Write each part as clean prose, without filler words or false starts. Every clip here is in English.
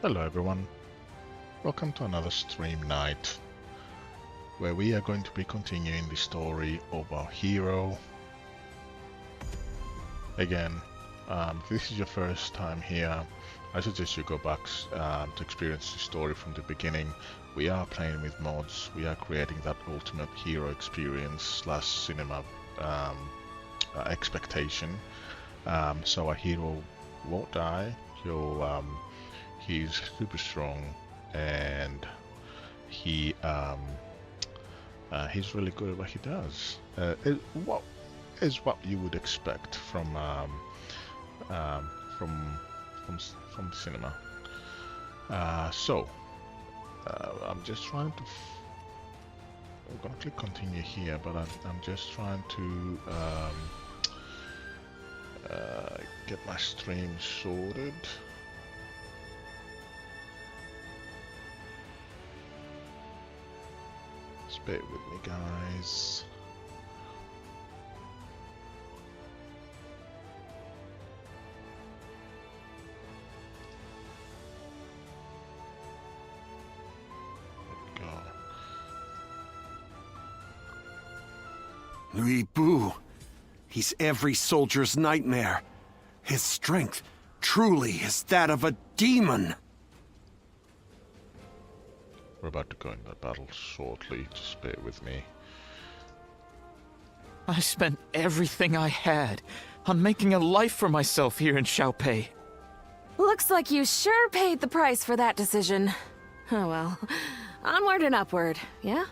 Hello everyone, welcome to another stream night where we are going to be continuing the story of our hero. Again, if this is your first time here, I suggest you go back to experience the story from the beginning. We are playing with mods, we are creating that ultimate hero experience slash cinema expectation. So our hero won't die, he's super strong, and he's really good at what he does. What is what you would expect from the cinema. I'm just trying to. I'm gonna click continue here, but I'm just trying to get my stream sorted. Bear with me, guys. There we go. Lui Bu. He's every soldier's nightmare. His strength truly is that of a demon. We're about to go into battle shortly, just bear with me. I spent everything I had on making a life for myself here in Xiaopei. Looks like you sure paid the price for that decision. Oh well. Onward and upward, yeah?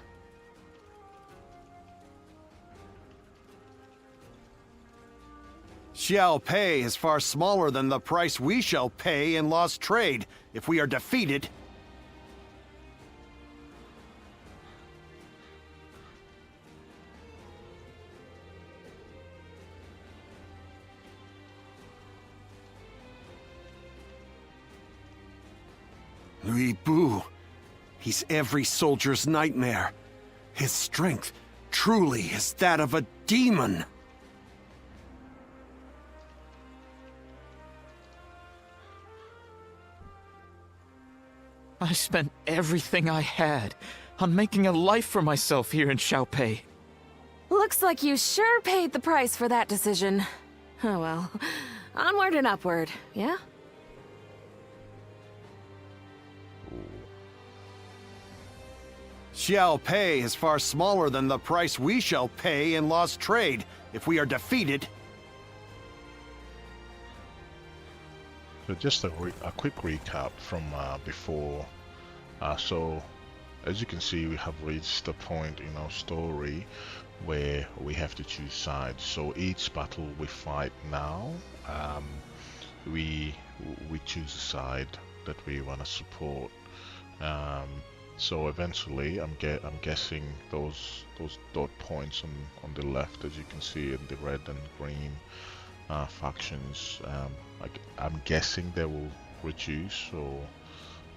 Xiaopei is far smaller than the price we shall pay in lost trade if we are defeated. Lui Bu. He's every soldier's nightmare. His strength truly is that of a demon. I spent everything I had on making a life for myself here in Xiaopei. Looks like you sure paid the price for that decision. Oh well. Onward and upward, yeah? Xiaopei is far smaller than the price we shall pay in lost trade if we are defeated. So just a quick recap from before. So as you can see, we have reached the point in our story where we have to choose sides. So each battle we fight now, we choose a side that we want to support. So eventually, I'm guessing those dot points on the left, as you can see, in the red and green factions, I'm guessing they will reduce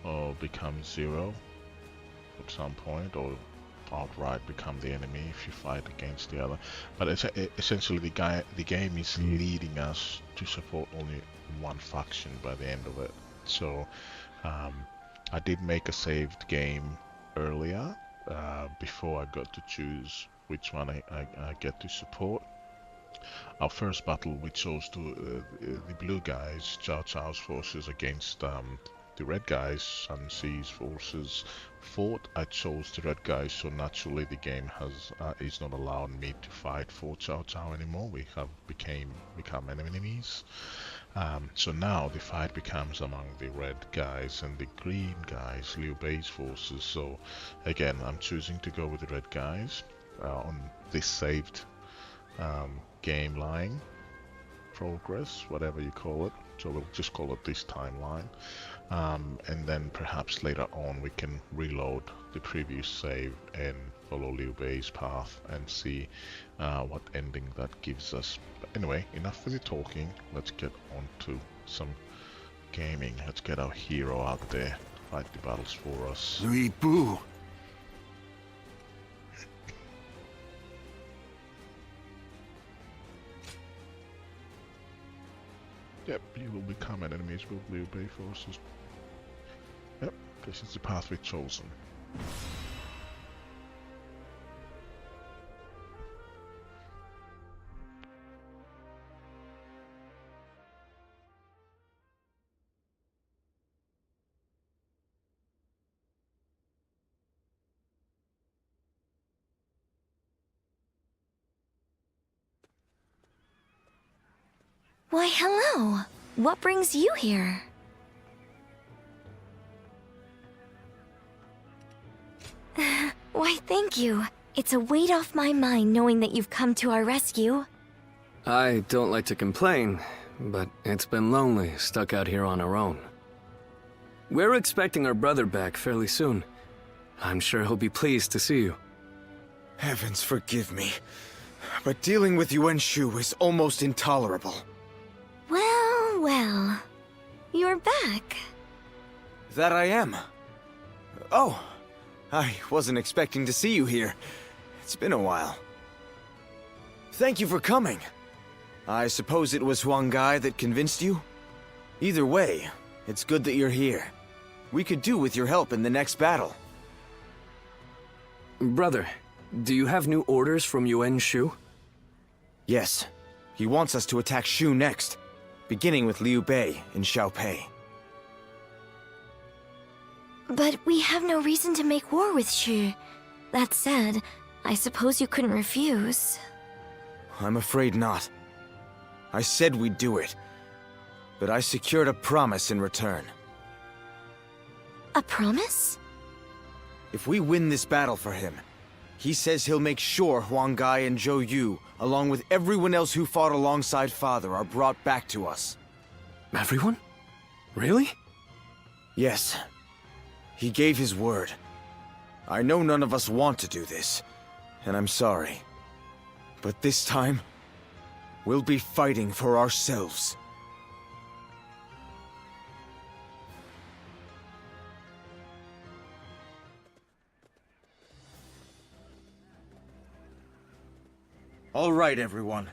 or become zero at some point, or outright become the enemy if you fight against the other. But essentially, the game is leading us to support only one faction by the end of it. So I did make a saved game earlier before I got to choose which one I get to support. Our first battle, we chose the blue guys, Cao Cao's forces, against the red guys, Sun Tzu's forces. Fought, I chose the red guys, so naturally the game is not allowing me to fight for Cao Cao anymore. We have become enemies. So now the fight becomes among the red guys and the green guys, Liu Bei's forces. So again, I'm choosing to go with the red guys on this saved game line progress, whatever you call it. So we'll just call it this timeline. And then perhaps later on we can reload the previous save and follow Liu Bei's path and see what ending that gives us. But anyway, enough of the talking. Let's get on to some gaming. Let's get our hero out there to fight the battles for us. Lui Bu. Yep, you will become enemies with Liu Bei forces. This is the path we've chosen. Why, hello. What brings you here? Why, thank you. It's a weight off my mind knowing that you've come to our rescue. I don't like to complain, but it's been lonely, stuck out here on our own. We're expecting our brother back fairly soon. I'm sure he'll be pleased to see you. Heavens forgive me, but dealing with Yuan Shu is almost intolerable. Well, well. You're back. That I am. Oh, I wasn't expecting to see you here. It's been a while. Thank you for coming. I suppose it was Huang Gai that convinced you? Either way, it's good that you're here. We could do with your help in the next battle. Brother, do you have new orders from Yuan Shu? Yes. He wants us to attack Shu next, beginning with Liu Bei in Xiaopei. But we have no reason to make war with Shu. That said, I suppose you couldn't refuse. I'm afraid not. I said we'd do it, but I secured a promise in return. A promise? If we win this battle for him, he says he'll make sure Huang Gai and Zhou Yu, along with everyone else who fought alongside Father, are brought back to us. Everyone? Really? Yes. He gave his word. I know none of us want to do this, and I'm sorry. But this time, we'll be fighting for ourselves. All right, everyone.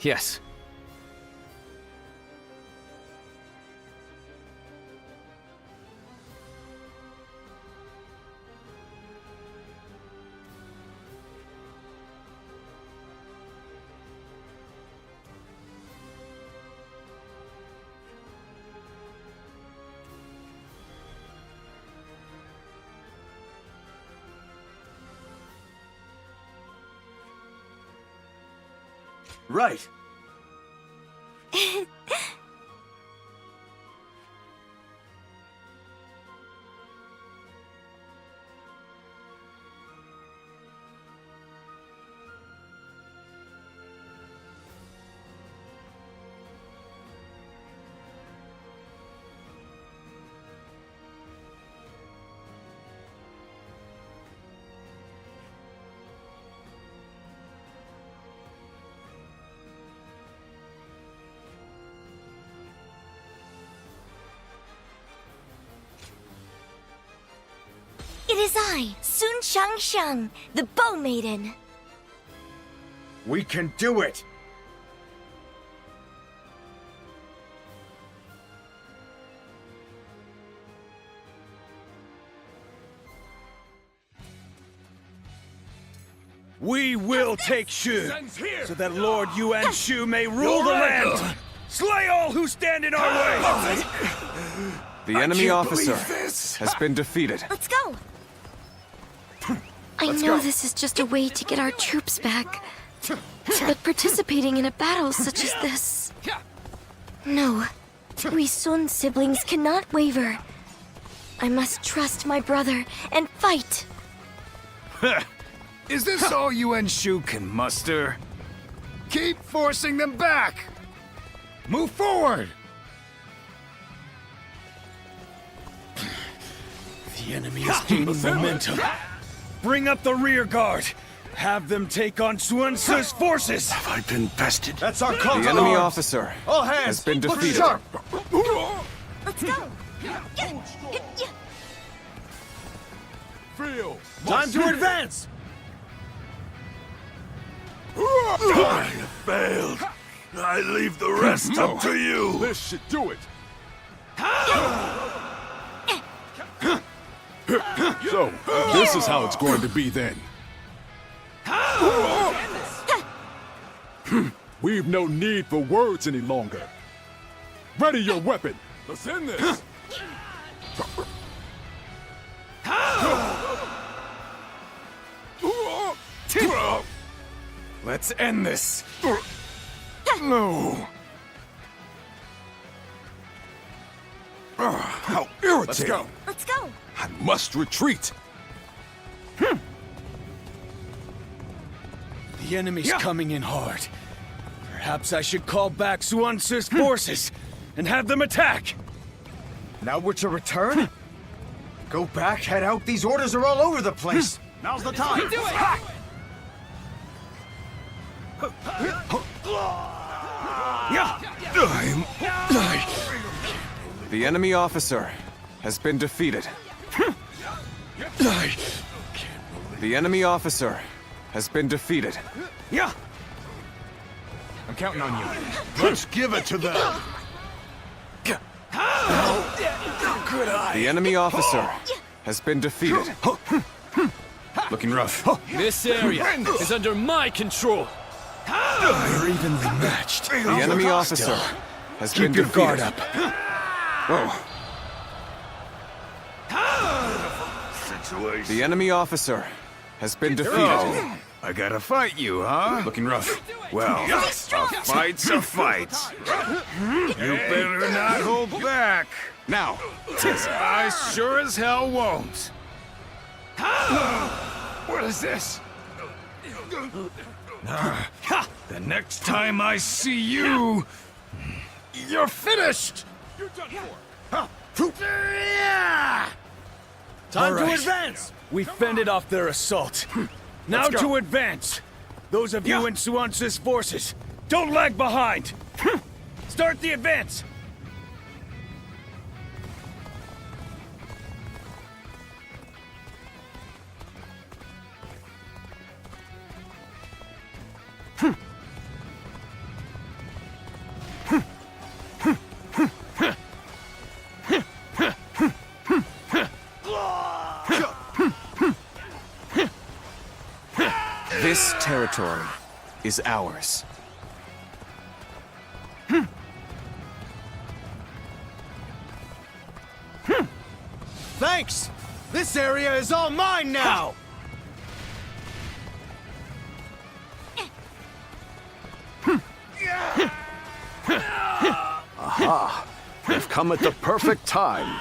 Yes. Right. It is I, Sun Shangsheng, the Bow Maiden. We can do it! We will take Shu, so that Lord Yuan Shu may rule the land! Slay all who stand in our way! The enemy officer has been defeated. Let's go! I know this is just a way to get our troops back, but participating in a battle such as this... No, we Sun siblings cannot waver. I must trust my brother and fight. Is this all you and Shu can muster? Keep forcing them back! Move forward! The enemy is gaining momentum. Bring up the rear guard. Have them take on Suansu's forces. Have I been bested? That's our call The to enemy arms. officer All hands, has been look defeated. sharp. Let's go. Time to advance. I have failed. I leave the rest up to you. This should do it. So, this is how it's going to be then. We've no need for words any longer. Ready your weapon. Let's end this. Let's end this. No. How irritating. Let's go. Let's go. I must retreat. The enemy's coming in hard. Perhaps I should call back Suansu's forces and have them attack. Now we're to return? Go back, head out. These orders are all over the place. Now's the time. Do it. The enemy officer has been defeated. The enemy officer has been defeated. Yeah. I'm counting on you. Let's give it to them. The enemy officer has been defeated. Looking rough. This area is under my control. We're evenly matched. The enemy officer has been Keep your defeated. guard up. The enemy officer has been defeated. I gotta fight you, huh? Looking rough. Well, a fight's a fight. You better not hold back. Now, 'cause I sure as hell won't. What is this? The next time I see you, you're finished. You're done for. Time to advance! We fended off their assault. Now to advance! Those of you in Suansu's forces, don't lag behind! Start the advance! This territory is ours. Thanks! This area is all mine now! They've come at the perfect time.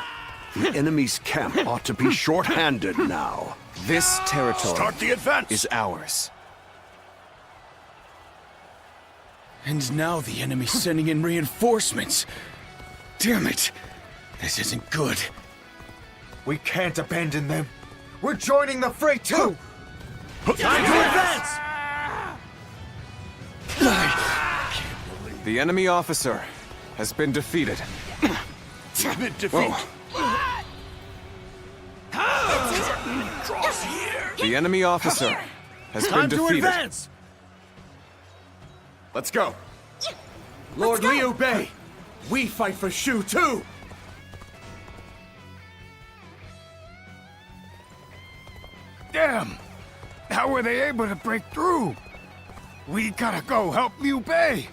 The enemy's camp ought to be short-handed now. This territory Start the advance! is ours. And now the enemy's sending in reinforcements. Damn it! This isn't good. We can't abandon them. We're joining the fray too! Time to advance! The enemy officer has been defeated. Defeat. The enemy officer has been Time to defeated. advance! Let's go. Lord Liu Bei, we fight for Shu too! Damn! How were they able to break through? We gotta go help Liu Bei.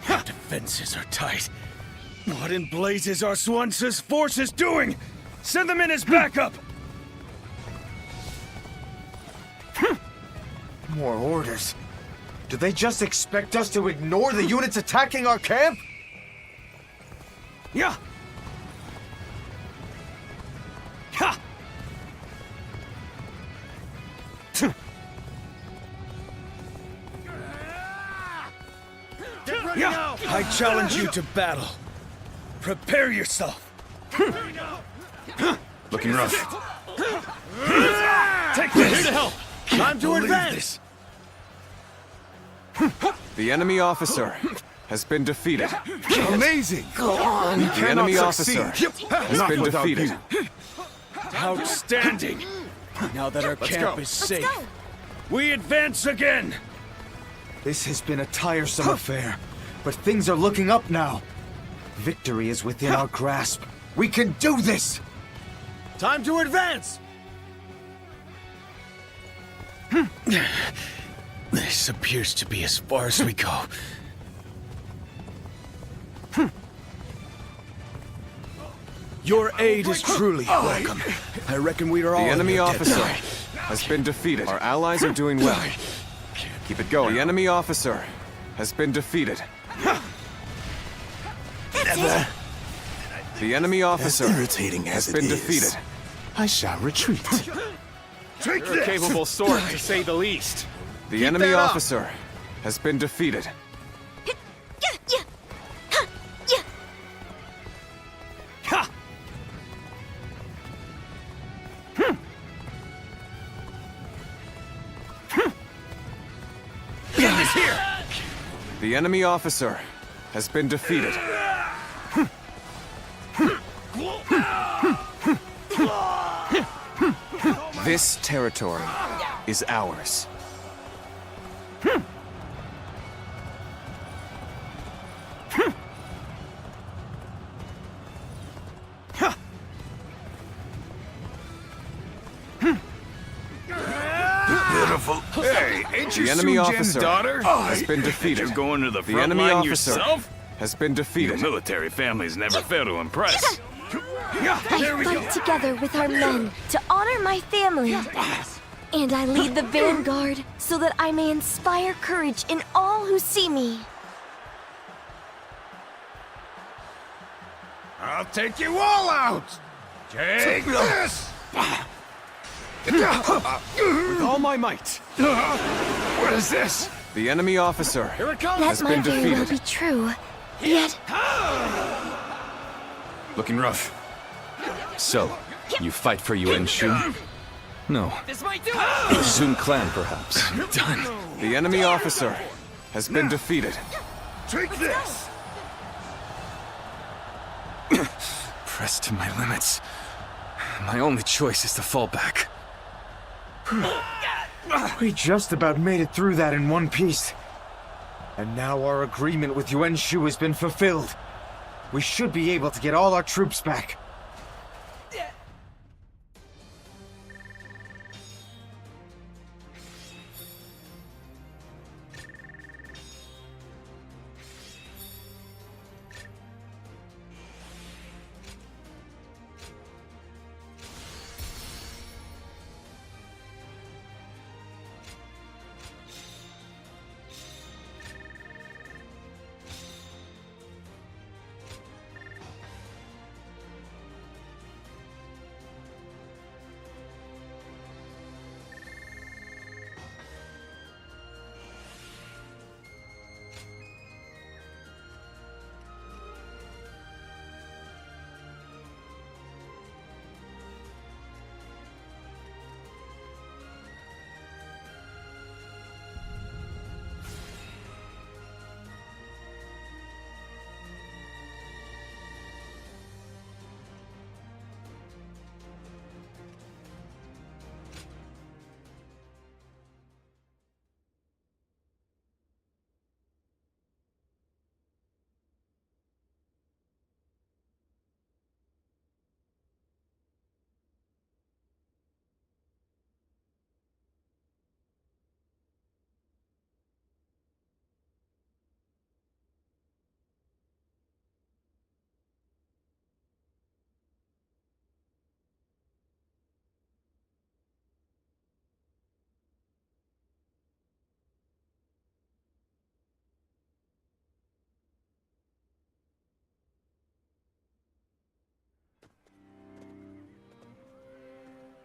Have to defenses are tight. What in blazes are Swance's forces doing? Send them in as backup! More orders. Do they just expect us to ignore the units attacking our camp? Yeah! Ha! Yeah! I challenge you to battle. Prepare yourself. Looking rough. Take this! Here to help! Time to advance! The enemy officer has been defeated. Amazing! Go on! The enemy officer has been defeated. Outstanding! Now that our camp is safe, we advance again! This has been a tiresome affair, but things are looking up now. Victory is within our grasp. We can do this! Time to advance! This appears to be as far as we go. Your aid is truly welcome. I reckon we are all The enemy here dead officer tonight. has been defeated. Our allies are doing well. Keep it going. The enemy officer has been defeated. The enemy officer has been defeated. I shall retreat. Take You're a capable sword, to say the least. The enemy officer has been defeated. End is here! The enemy officer has been defeated. This territory is ours. Beautiful. Hey, ain't you The enemy Su Jin's officer daughter? has been defeated. You're going to the The front enemy line officer yourself? has been defeated. Your military families never fail to impress. I fight together with our men to honor my family. And I lead the vanguard so that I may inspire courage in all who see me. I'll take you all out! Take this! With all my might. What is this? The enemy officer Here it comes! That has might been very well defeated. be true. Yet, Looking rough. So, you fight for Yuan Shu? No. This might do it! The Sun clan, perhaps. Done. The enemy officer has been defeated. Take this! Pressed to my limits. My only choice is to fall back. We just about made it through that in one piece. And now our agreement with Yuan Shu has been fulfilled. We should be able to get all our troops back.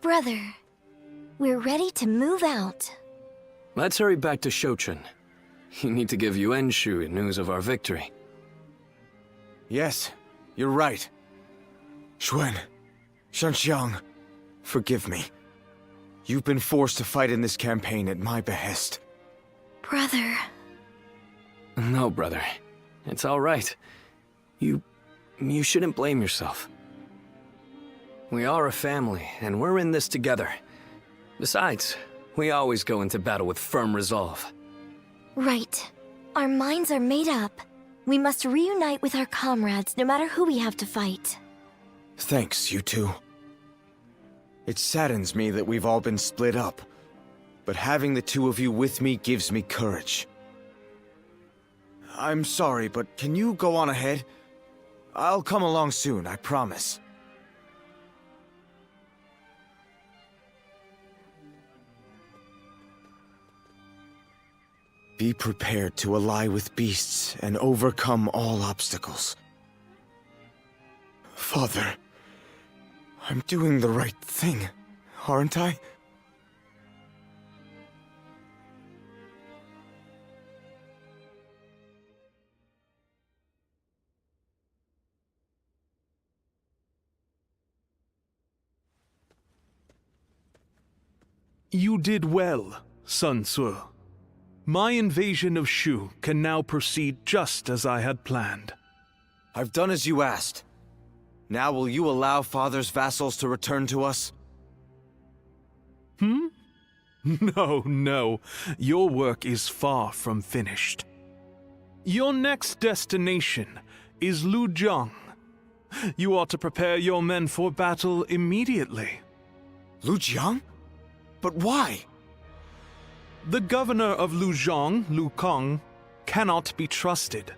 Brother, we're ready to move out. Let's hurry back to Shochin. You need to give Yuan Shu news of our victory. Yes, you're right. Xuan, Shanxiang, forgive me. You've been forced to fight in this campaign at my behest. Brother. No, brother. It's all right. You shouldn't blame yourself. We are a family, and we're in this together. Besides, we always go into battle with firm resolve. Right. Our minds are made up. We must reunite with our comrades, no matter who we have to fight. Thanks, you two. It saddens me that we've all been split up, but having the two of you with me gives me courage. I'm sorry, but can you go on ahead? I'll come along soon, I promise. Be prepared to ally with beasts and overcome all obstacles. Father, I'm doing the right thing, aren't I? You did well, Sun Tzu. My invasion of Shu can now proceed just as I had planned. I've done as you asked. Now will you allow Father's vassals to return to us? No. Your work is far from finished. Your next destination is Lujiang. You ought to prepare your men for battle immediately. Lujiang? But why? The governor of Lujiang, Lu Kang, cannot be trusted.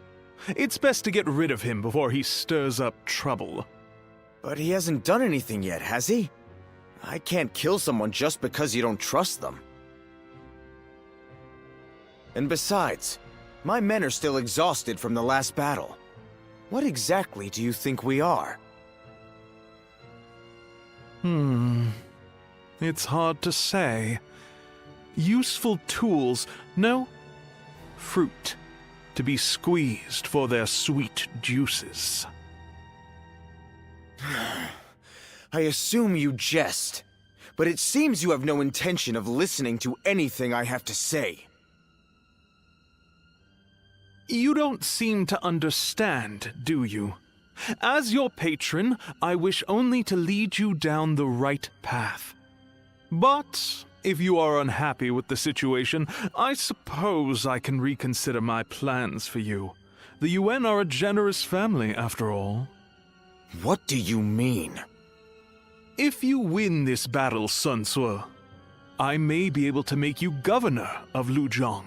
It's best to get rid of him before he stirs up trouble. But he hasn't done anything yet, has he? I can't kill someone just because you don't trust them. And besides, my men are still exhausted from the last battle. What exactly do you think we are? It's hard to say. Useful tools, no, fruit, to be squeezed for their sweet juices. I assume you jest, but it seems you have no intention of listening to anything I have to say. You don't seem to understand, do you? As your patron, I wish only to lead you down the right path. But if you are unhappy with the situation, I suppose I can reconsider my plans for you. The Yuan are a generous family, after all. What do you mean? If you win this battle, Sun Tzu, I may be able to make you governor of Lujiang.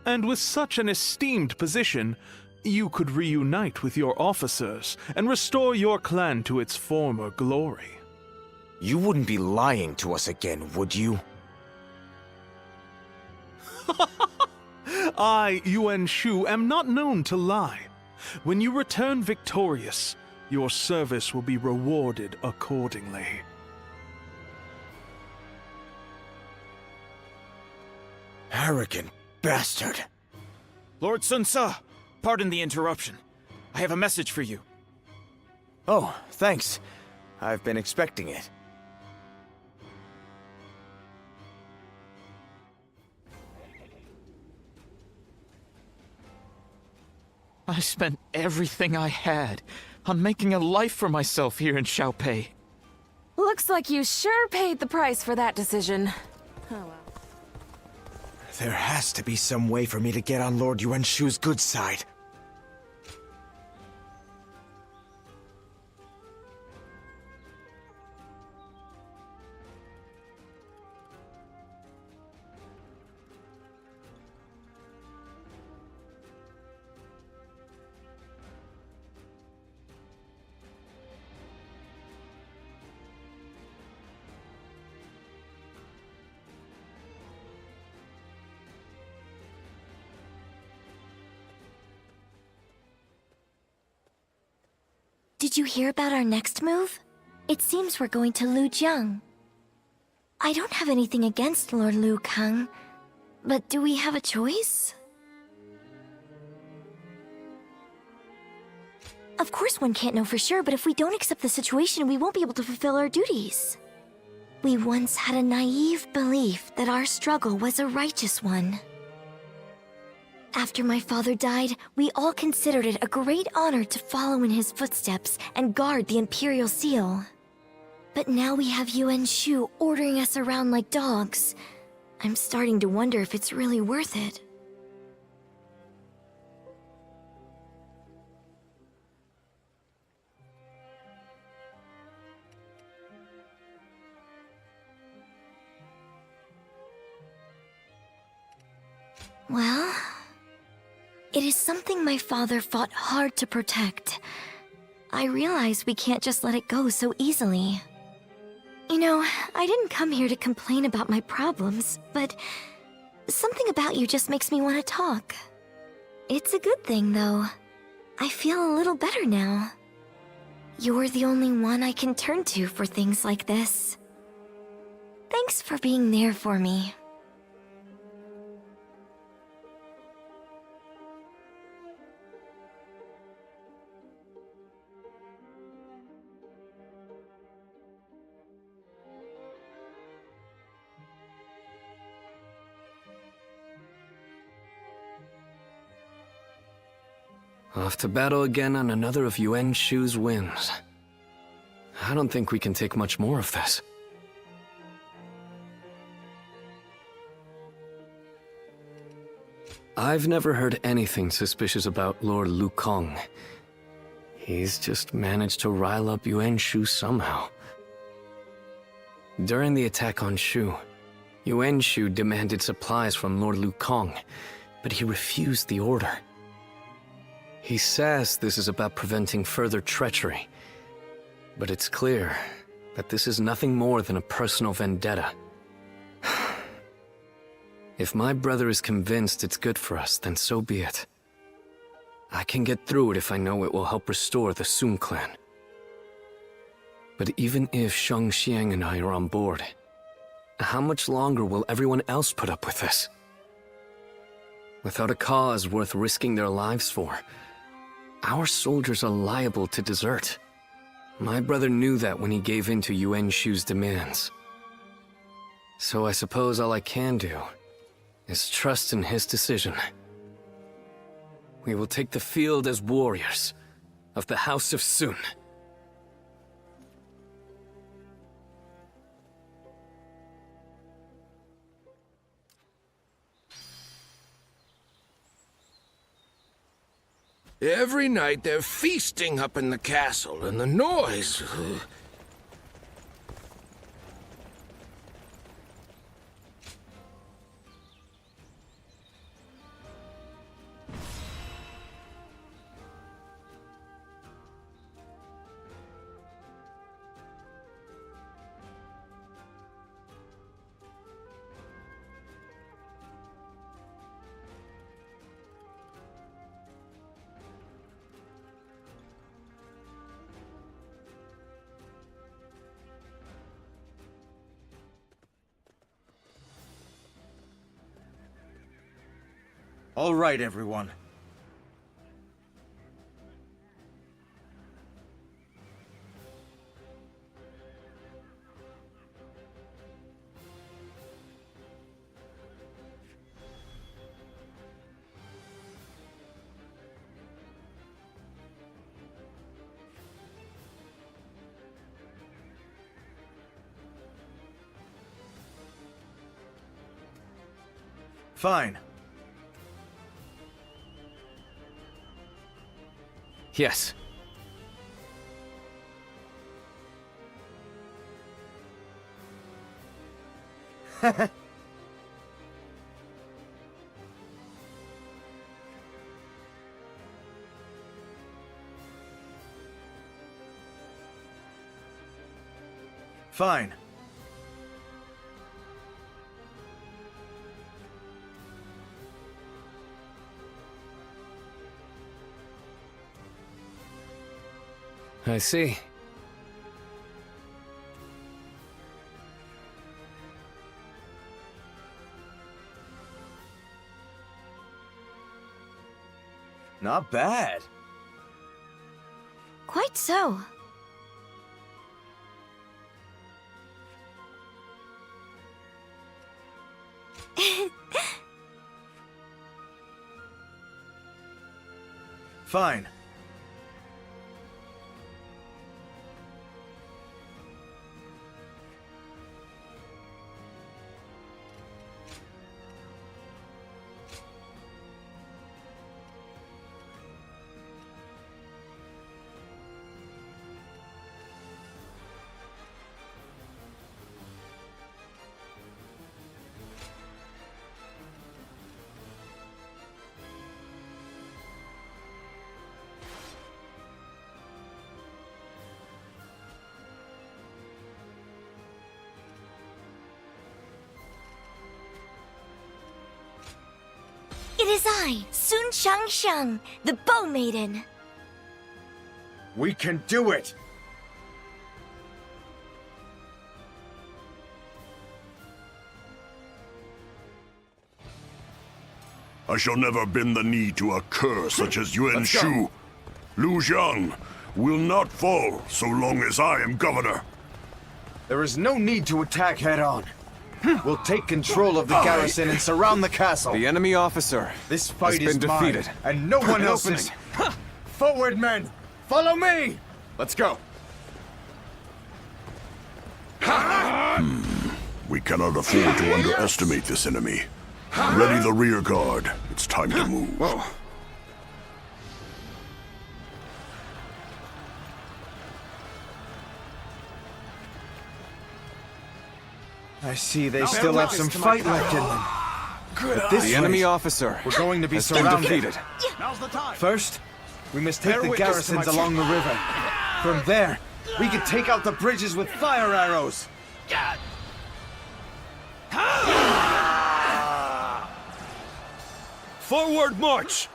And with such an esteemed position, you could reunite with your officers and restore your clan to its former glory. You wouldn't be lying to us again, would you? I, Yuan Shu, am not known to lie. When you return victorious, your service will be rewarded accordingly. Arrogant bastard. Lord Sun Tzu, pardon the interruption. I have a message for you. Oh, thanks. I've been expecting it. I spent everything I had on making a life for myself here in Xiaopei. Looks like you sure paid the price for that decision. Oh well. There has to be some way for me to get on Lord Yuan Shu's good side. Did you hear about our next move? It seems we're going to Lujiang. I don't have anything against Lord Liu Kang, but do we have a choice? Of course one can't know for sure, but if we don't accept the situation, we won't be able to fulfill our duties. We once had a naive belief that our struggle was a righteous one. After my father died, we all considered it a great honor to follow in his footsteps and guard the Imperial Seal. But now we have Yuan Shu ordering us around like dogs. I'm starting to wonder if it's really worth it. Well, it is something my father fought hard to protect. I realize we can't just let it go so easily. You know, I didn't come here to complain about my problems, but something about you just makes me want to talk. It's a good thing, though. I feel a little better now. You're the only one I can turn to for things like this. Thanks for being there for me. Off to battle again on another of Yuan Shu's whims. I don't think we can take much more of this. I've never heard anything suspicious about Lord Liu Kang. He's just managed to rile up Yuan Shu somehow. During the attack on Shu, Yuan Shu demanded supplies from Lord Liu Kang, but he refused the order. He says this is about preventing further treachery, but it's clear that this is nothing more than a personal vendetta. If my brother is convinced it's good for us, then so be it. I can get through it if I know it will help restore the Sun clan. But even if Shang Xiang and I are on board, how much longer will everyone else put up with this? Without a cause worth risking their lives for, our soldiers are liable to desert. My brother knew that when he gave in to Yuan Shu's demands. So I suppose all I can do is trust in his decision. We will take the field as warriors of the House of Sun. Every night they're feasting up in the castle, and the noise... All right, everyone. Fine. Yes. Fine. I see. Not bad. Quite so. Fine. It is I, Sun Shang, the Bow Maiden. We can do it! I shall never bend the knee to a cur such as Yuan Shu. Lu Jiang will not fall so long as I am governor. There is no need to attack head-on. We'll take control of the garrison and surround the castle. The enemy officer This fight has been is mine, defeated. and no one else's. Forward, men! Follow me! Let's go. We cannot afford to underestimate this enemy. Ready the rear guard. It's time to move. Whoa. I see they still have some fight left in them. But this The enemy way, officer we're going to be has been surrounded. defeated. First, we must take Bear the witness to garrisons my along the river. From there, we can take out the bridges with fire arrows. Forward march!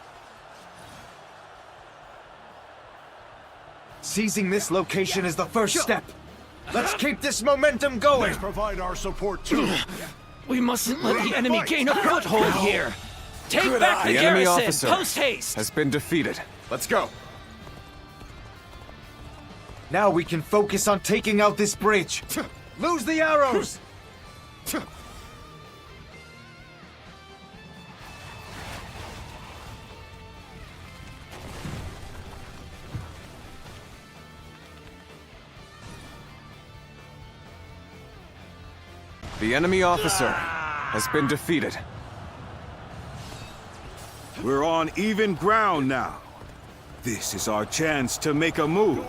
Seizing this location is the first step. Let's keep this momentum going. Let's provide our support too. We mustn't let the enemy gain a foothold here. Take back the The enemy garrison, officer post haste. has been defeated. Let's go. Now we can focus on taking out this bridge. Lose the arrows! The enemy officer has been defeated. We're on even ground now. This is our chance to make a move.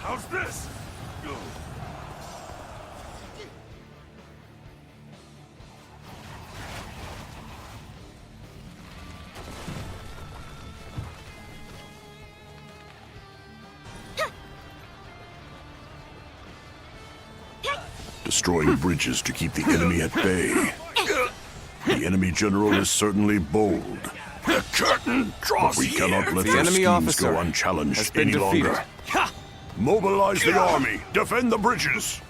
How's this? Destroying bridges to keep the enemy at bay. The enemy general is certainly bold. The curtain draws but we cannot let The their enemy schemes officer go unchallenged has been any defeated. longer. Mobilize the army. Defend the bridges.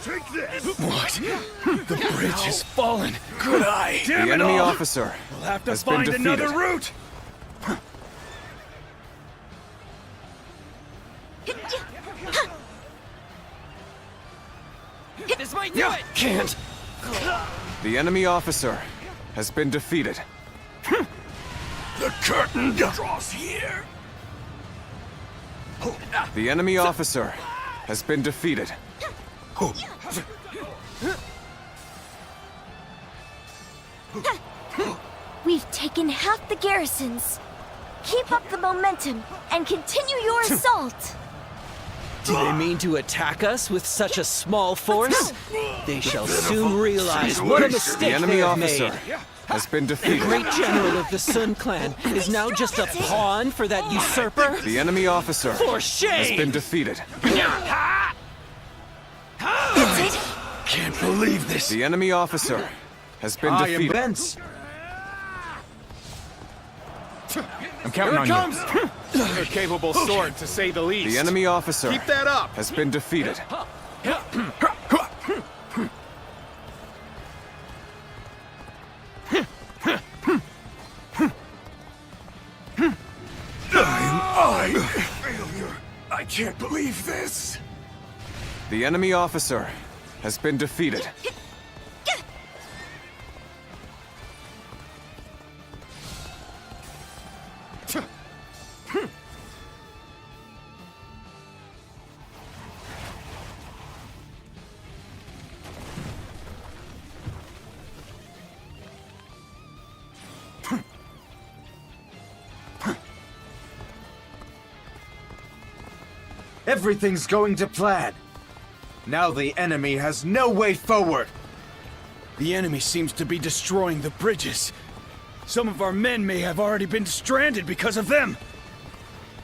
Take this! What? The bridge has fallen. Good eye. The enemy officer We'll have to has been find defeated. another route! This might do it. Can't. The enemy officer has been defeated. The curtain draws here. The enemy officer has been defeated. We've taken half the garrisons. Keep up the momentum and continue your assault. Do they mean to attack us with such a small force? They shall soon realize what a The mistake enemy they have officer made. has been The defeated. great general of the Sun Clan is now just a pawn for that usurper? The enemy officer For has shame! been defeated. Can't believe this. The enemy officer has been I am defeated. Vince. I'm counting on Here it you. comes! A capable sword, to say the least. The enemy officer Keep that up! has been defeated. Failure. I can't believe this. The enemy officer has been defeated. Everything's going to plan. Now the enemy has no way forward. The enemy seems to be destroying the bridges. Some of our men may have already been stranded because of them.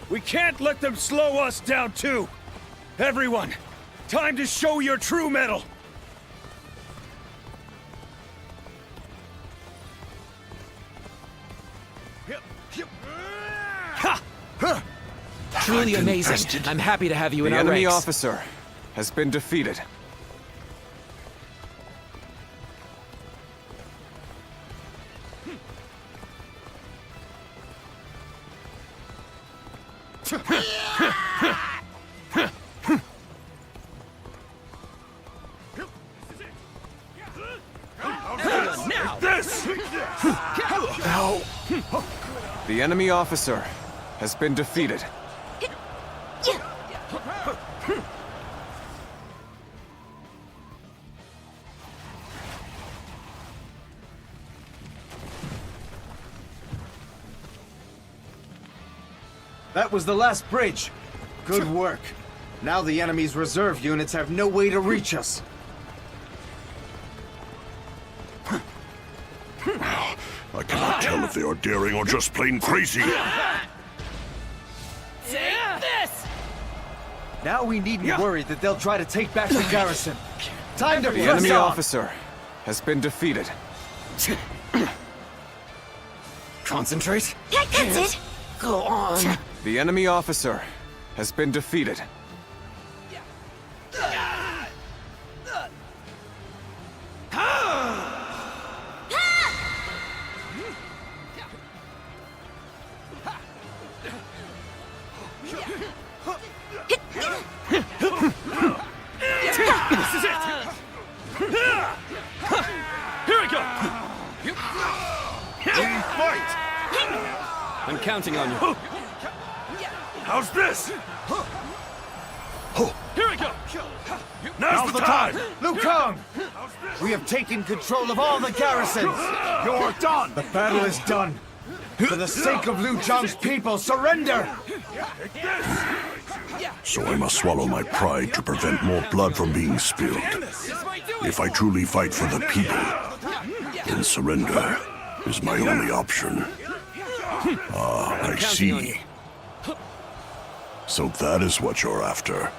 We can't let them slow us down too. Everyone, time to show your true mettle. Truly amazing. I'm happy to have you in The our enemy ranks. officer has been defeated. The enemy officer has been defeated. That was the last bridge. Good work. Now the enemy's reserve units have no way to reach us. I cannot tell if they are daring or just plain crazy. Take this! Now we needn't worry that they'll try to take back the garrison. Time to The press enemy on! officer has been defeated. Concentrate. That's it. Go on. The enemy officer has been defeated. This is it. Here we go. Fight! I'm counting on you. How's this? Here we go. Now's the time! Liu Kang! We have taken control of all the garrisons! You're done! The battle is done! For the sake of Liu Zhang's people, surrender! So I must swallow my pride to prevent more blood from being spilled. If I truly fight for the people, then surrender is my only option. Ah, I see. So that is what you're after.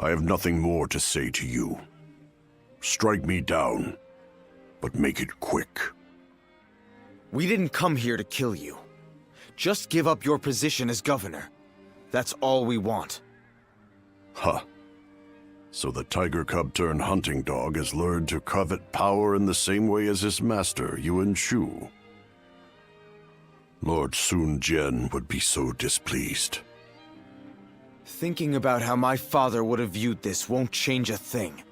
I have nothing more to say to you. Strike me down, but make it quick. We didn't come here to kill you. Just give up your position as governor. That's all we want. Huh. So the tiger cub turned hunting dog has learned to covet power in the same way as his master, Yuan Shu. Lord Sun Jian would be so displeased. Thinking about how my father would have viewed this won't change a thing.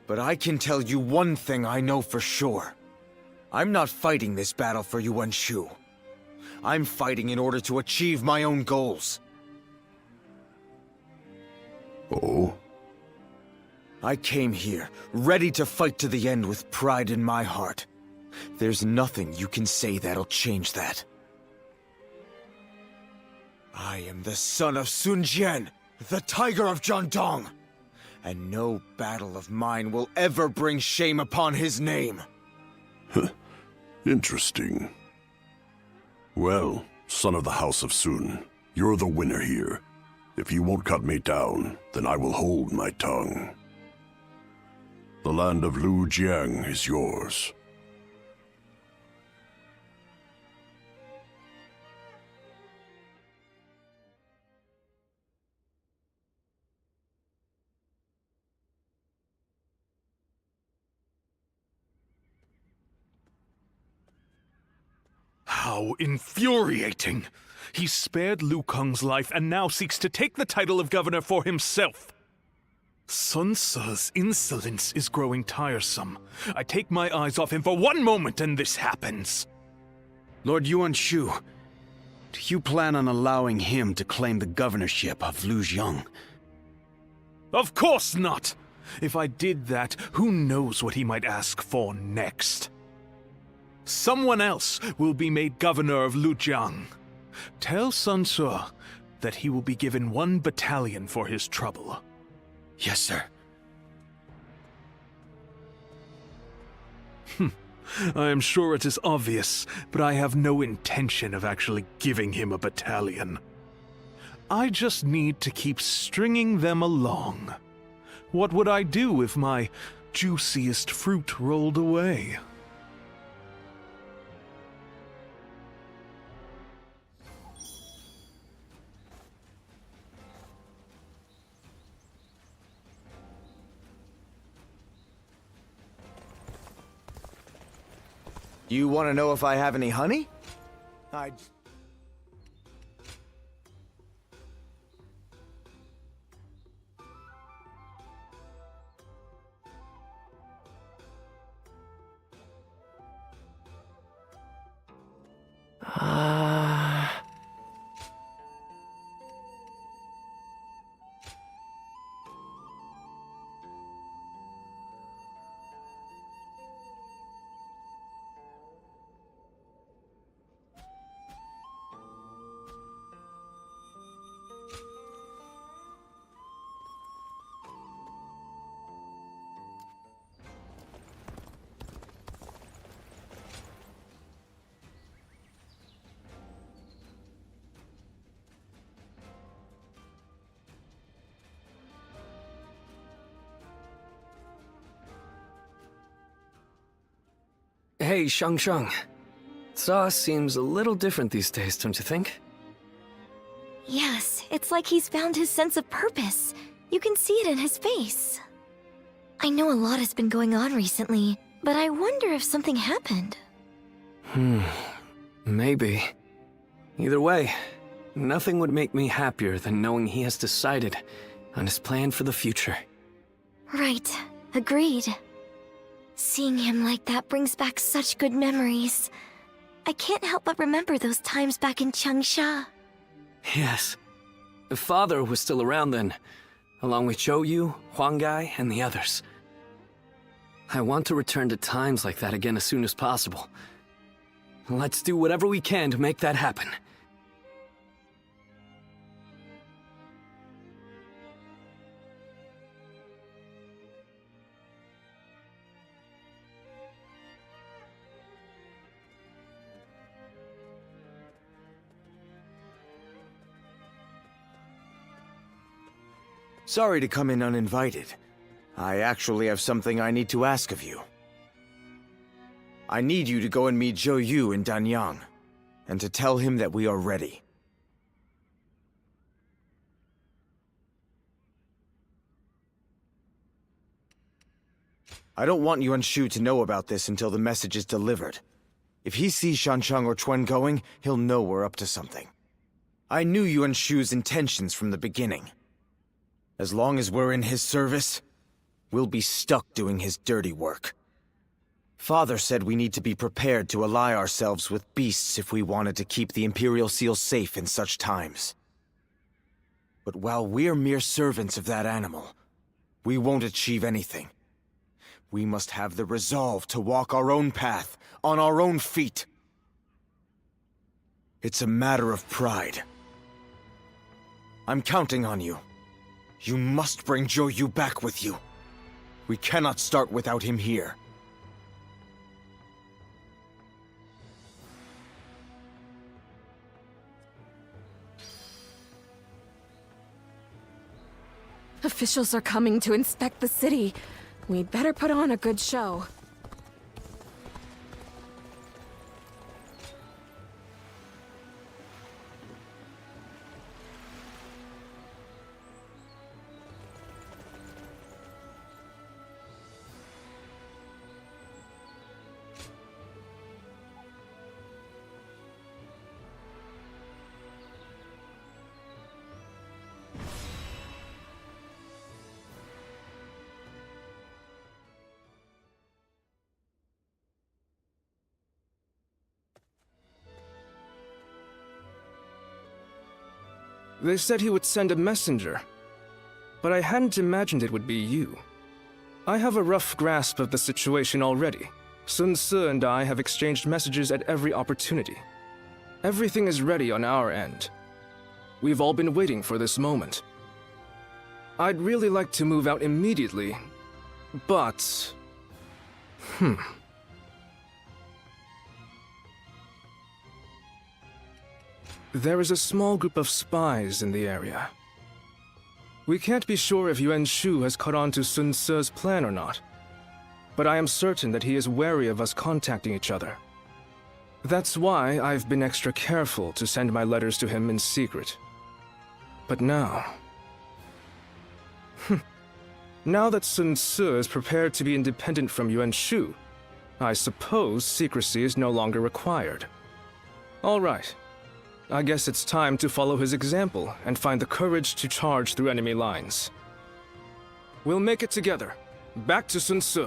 But I can tell you one thing I know for sure. I'm not fighting this battle for Yuan Shu. I'm fighting in order to achieve my own goals. Oh? I came here, ready to fight to the end with pride in my heart. There's nothing you can say that'll change that. I am the son of Sun Jian, the Tiger of Jiangdong, and no battle of mine will ever bring shame upon his name. Interesting. Well, son of the House of Sun, you're the winner here. If you won't cut me down, then I will hold my tongue. The land of Lu Jiang is yours. How infuriating! He spared Liu Kang's life and now seeks to take the title of governor for himself. Sun Ce's insolence is growing tiresome. I take my eyes off him for one moment and this happens. Lord Yuan Shu, do you plan on allowing him to claim the governorship of Lujiang? Of course not! If I did that, who knows what he might ask for next? Someone else will be made governor of Lujiang. Tell Sun Ce that he will be given 1 battalion for his trouble. Yes, sir. I am sure it is obvious, but I have no intention of actually giving him a battalion. I just need to keep stringing them along. What would I do if my juiciest fruit rolled away? You want to know if I have any honey? I... Hey, Shang. Sa seems a little different these days, don't you think? Yes, it's like he's found his sense of purpose. You can see it in his face. I know a lot has been going on recently, but I wonder if something happened. Maybe. Either way, nothing would make me happier than knowing he has decided on his plan for the future. Right, agreed. Seeing him like that brings back such good memories. I can't help but remember those times back in Changsha. Yes. Father was still around then, along with Zhou Yu, Huang Gai, and the others. I want to return to times like that again as soon as possible. Let's do whatever we can to make that happen. Sorry to come in uninvited. I actually have something I need to ask of you. I need you to go and meet Zhou Yu in Danyang, and to tell him that we are ready. I don't want Yuan Shu to know about this until the message is delivered. If he sees Shancheng or Chuen going, he'll know we're up to something. I knew Yuan Shu's intentions from the beginning. As long as we're in his service, we'll be stuck doing his dirty work. Father said we need to be prepared to ally ourselves with beasts if we wanted to keep the Imperial Seal safe in such times. But while we're mere servants of that animal, we won't achieve anything. We must have the resolve to walk our own path, on our own feet. It's a matter of pride. I'm counting on you. You must bring Zhou Yu back with you. We cannot start without him here. Officials are coming to inspect the city. We'd better put on a good show. They said he would send a messenger, but I hadn't imagined it would be you. I have a rough grasp of the situation already. Sun Ce and I have exchanged messages at every opportunity. Everything is ready on our end. We've all been waiting for this moment. I'd really like to move out immediately, but... There is a small group of spies in the area. We can't be sure if Yuan Shu has caught on to Sun Ce's plan or not, but I am certain that he is wary of us contacting each other. That's why I've been extra careful to send my letters to him in secret. But now... now that Sun Ce is prepared to be independent from Yuan Shu, I suppose secrecy is no longer required. All right. I guess it's time to follow his example and find the courage to charge through enemy lines. We'll make it together. Back to Sun Ce.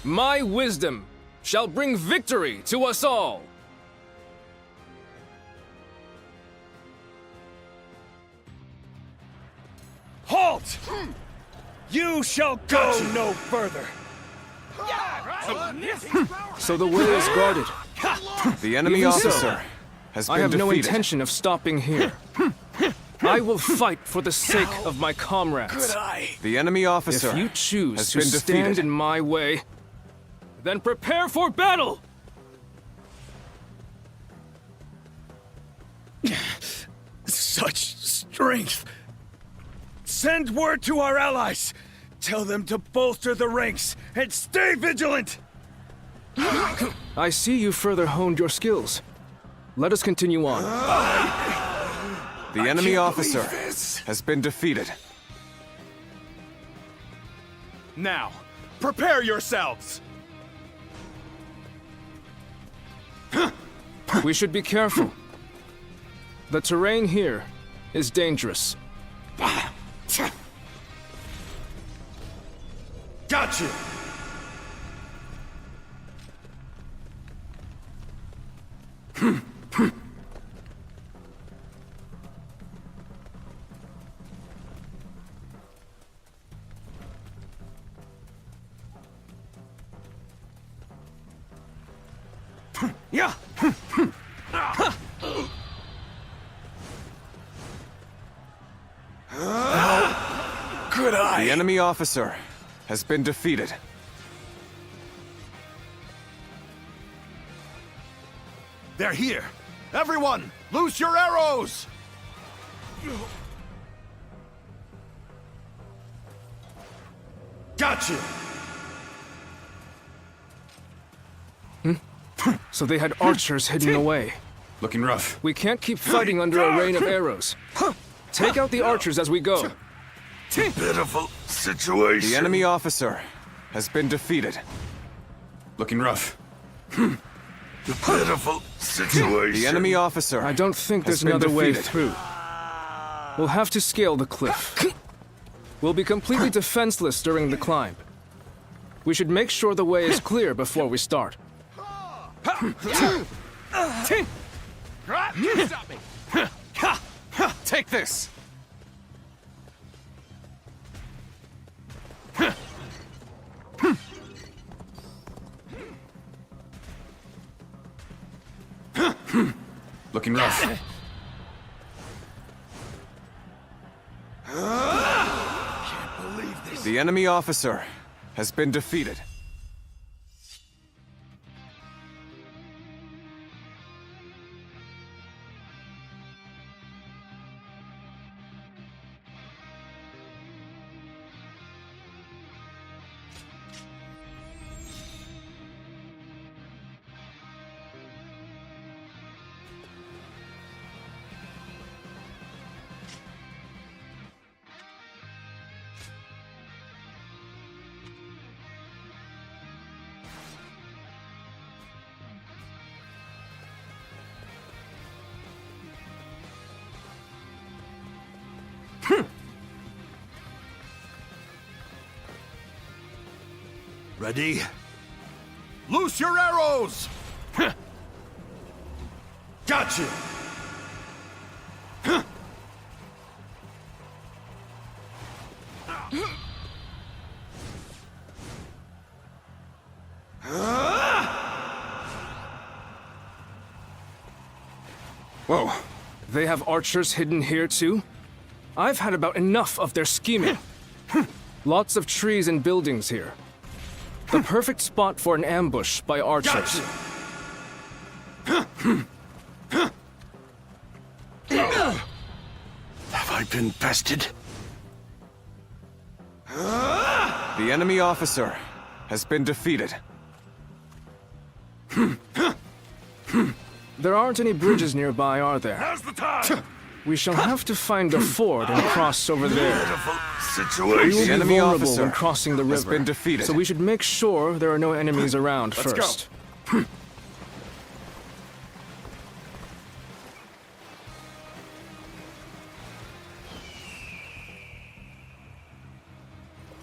My wisdom shall bring victory to us all! Halt! You shall go no further! So the way is guarded. The enemy Even officer so, has been I have defeated. no intention of stopping here. I will fight for the sake of my comrades. The enemy officer If you choose has to been stand defeated. in my way, then prepare for battle! Such strength! Send word to our allies! Tell them to bolster the ranks and stay vigilant! I see you further honed your skills. Let us continue on. The enemy officer has been defeated. Now, prepare yourselves! We should be careful. The terrain here is dangerous. Got you! Yeah. How could I? The enemy officer has been defeated. They're here! Everyone, loose your arrows! Gotcha! So they had archers hidden away. Looking rough. We can't keep fighting under a rain of arrows. Take out the archers as we go. Pitiful situation. The enemy officer has been defeated. Looking rough. Pitiful situation. The enemy officer. I don't think there's another way through. We'll have to scale the cliff. We'll be completely defenseless during the climb. We should make sure the way is clear before we start. Stop me! Take this! Looking rough. Can't believe this. The enemy officer has been defeated. Ready? Loose your arrows! Gotcha! Whoa. They have archers hidden here too? I've had about enough of their scheming. Lots of trees and buildings here. The perfect spot for an ambush by archers. Have I been bested? The enemy officer has been defeated. There aren't any bridges nearby, are there? Now's the time! We shall have to find a ford and cross over there. Situation. We will The be enemy vulnerable officer when crossing the river, has been defeated. so we should make sure there are no enemies around first.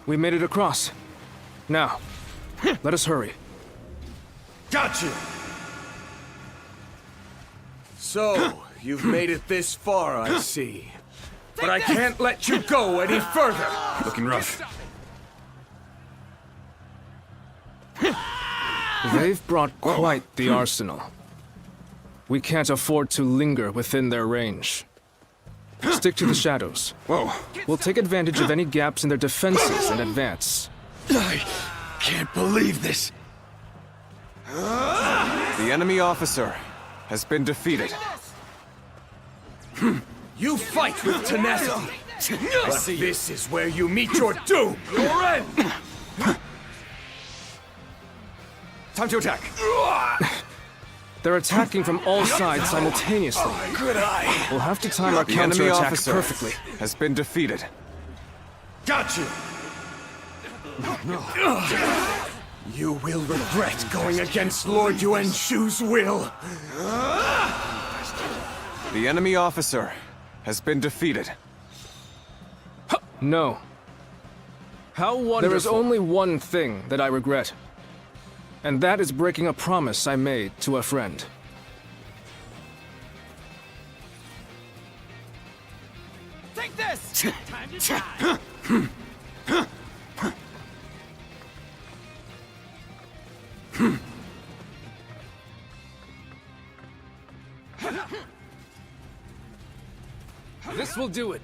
We made it across. Now, let us hurry. Gotcha! So, you've made it this far, I see. But I can't let you go any further! Looking rough. They've brought quite the arsenal. We can't afford to linger within their range. Stick to the shadows. Whoa. We'll take advantage of any gaps in their defenses and advance. I can't believe this. The enemy officer has been defeated. You fight with tenacity, but this is where you meet your doom! Your end! Time to attack! They're attacking from all sides simultaneously. Good eye. We'll have to time our The enemy counterattack officer perfectly. has been defeated. Gotcha! You will regret going against Lord Yuan Shu's will. The enemy officer has been defeated. No. How wonderful. There is only one thing that I regret. And that is breaking a promise I made to a friend. Take this! Time to die! This will do it.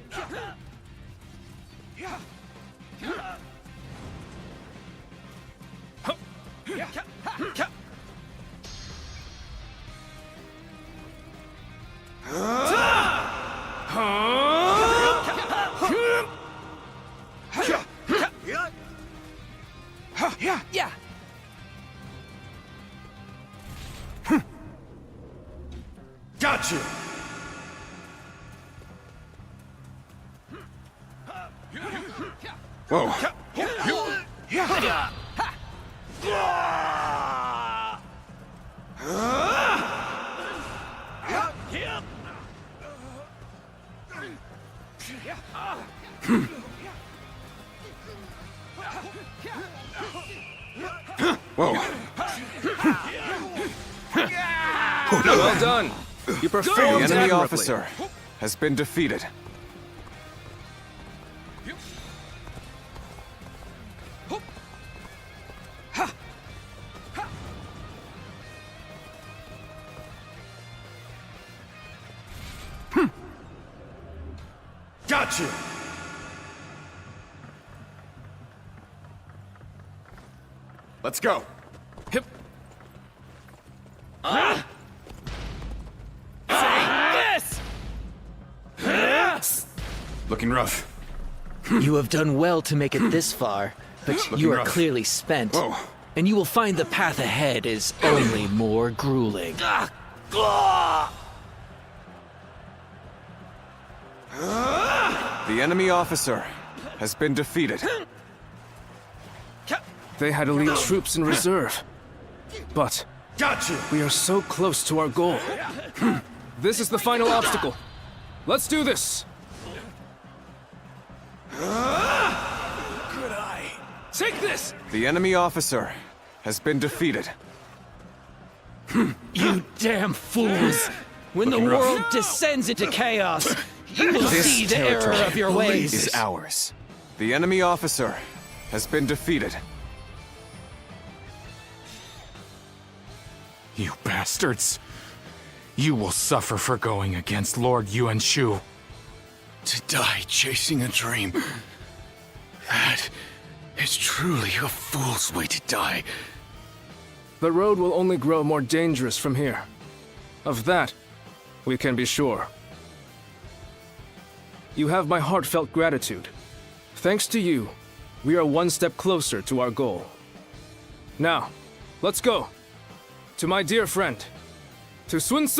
Yeah. Gotcha! Whoa. Whoa. Well done. You The performed enemy admirably. officer has been defeated. Gotcha! Let's go. Hip. This! Looking rough. You have done well to make it this far, but you Looking are rough. clearly spent. Whoa. And you will find the path ahead is only more grueling. The enemy officer has been defeated. They had elite troops in reserve. But Gotcha! we are so close to our goal. This is the final obstacle. Let's do this! Good eye. Take this! The enemy officer has been defeated. You damn fools! When the world descends into chaos, you will see the error of your ways. Is ours. The enemy officer has been defeated. You bastards. You will suffer for going against Lord Yuan Shu. To die chasing a dream. That is truly a fool's way to die. The road will only grow more dangerous from here. Of that, we can be sure. You have my heartfelt gratitude. Thanks to you, we are one step closer to our goal. Now, let's go. To my dear friend, to Sun Ce.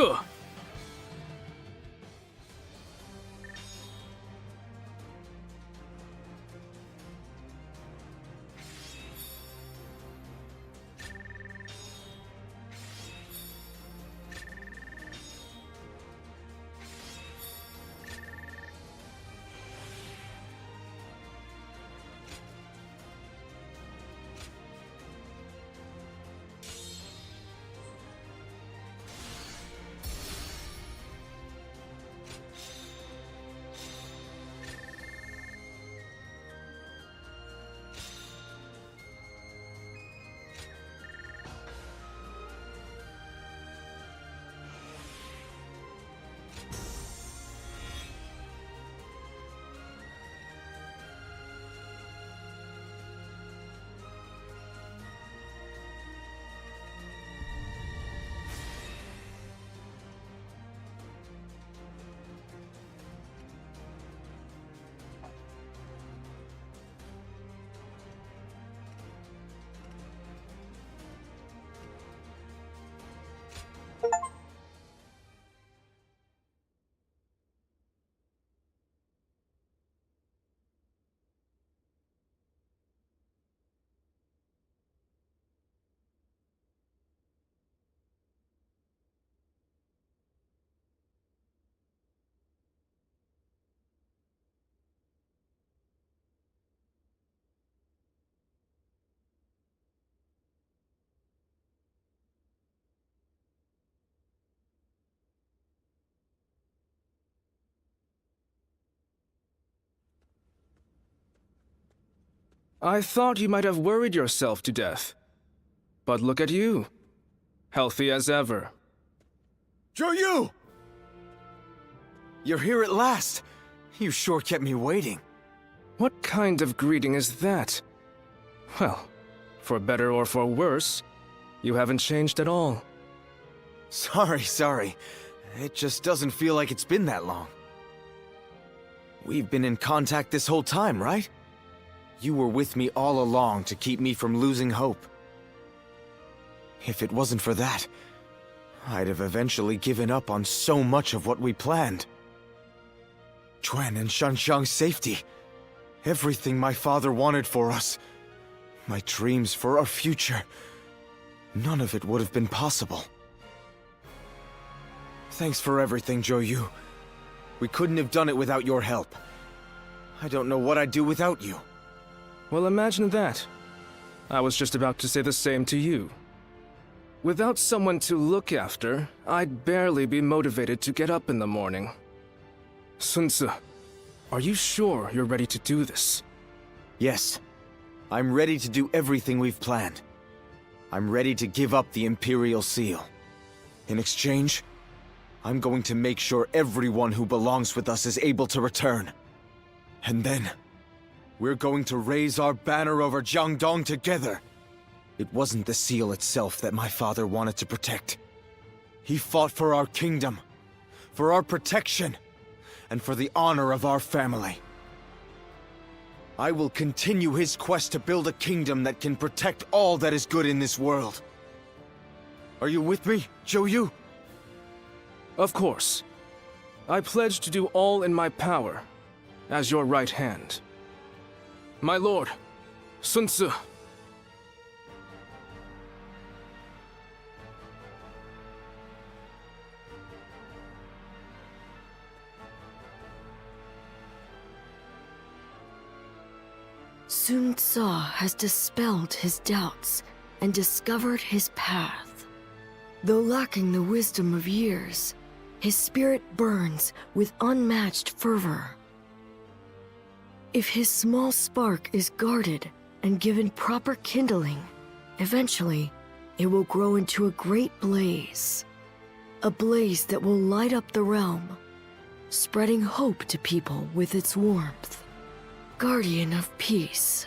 I thought you might have worried yourself to death. But look at you. Healthy as ever. Zhou! You're here at last. You sure kept me waiting. What kind of greeting is that? Well, for better or for worse, you haven't changed at all. Sorry. It just doesn't feel like it's been that long. We've been in contact this whole time, right? You were with me all along to keep me from losing hope. If it wasn't for that, I'd have eventually given up on so much of what we planned. Quan and Shanxiang's safety. Everything my father wanted for us. My dreams for our future. None of it would have been possible. Thanks for everything, Zhou. We couldn't have done it without your help. I don't know what I'd do without you. Well, imagine that. I was just about to say the same to you. Without someone to look after, I'd barely be motivated to get up in the morning. Sun Tzu, are you sure you're ready to do this? Yes. I'm ready to do everything we've planned. I'm ready to give up the Imperial Seal. In exchange, I'm going to make sure everyone who belongs with us is able to return. And then, we're going to raise our banner over Jiangdong together. It wasn't the seal itself that my father wanted to protect. He fought for our kingdom, for our protection, and for the honor of our family. I will continue his quest to build a kingdom that can protect all that is good in this world. Are you with me, Zhou? Of course. I pledge to do all in my power, as your right hand. My lord, Sun Tzu. Sun Tzu has dispelled his doubts and discovered his path. Though lacking the wisdom of years, his spirit burns with unmatched fervor. If his small spark is guarded and given proper kindling, eventually it will grow into a great blaze. A blaze that will light up the realm, spreading hope to people with its warmth. Guardian of peace.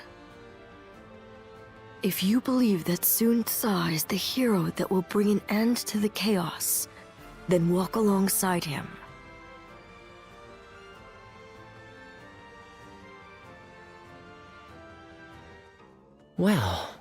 If you believe that Sun Tzu is the hero that will bring an end to the chaos, then walk alongside him. Well,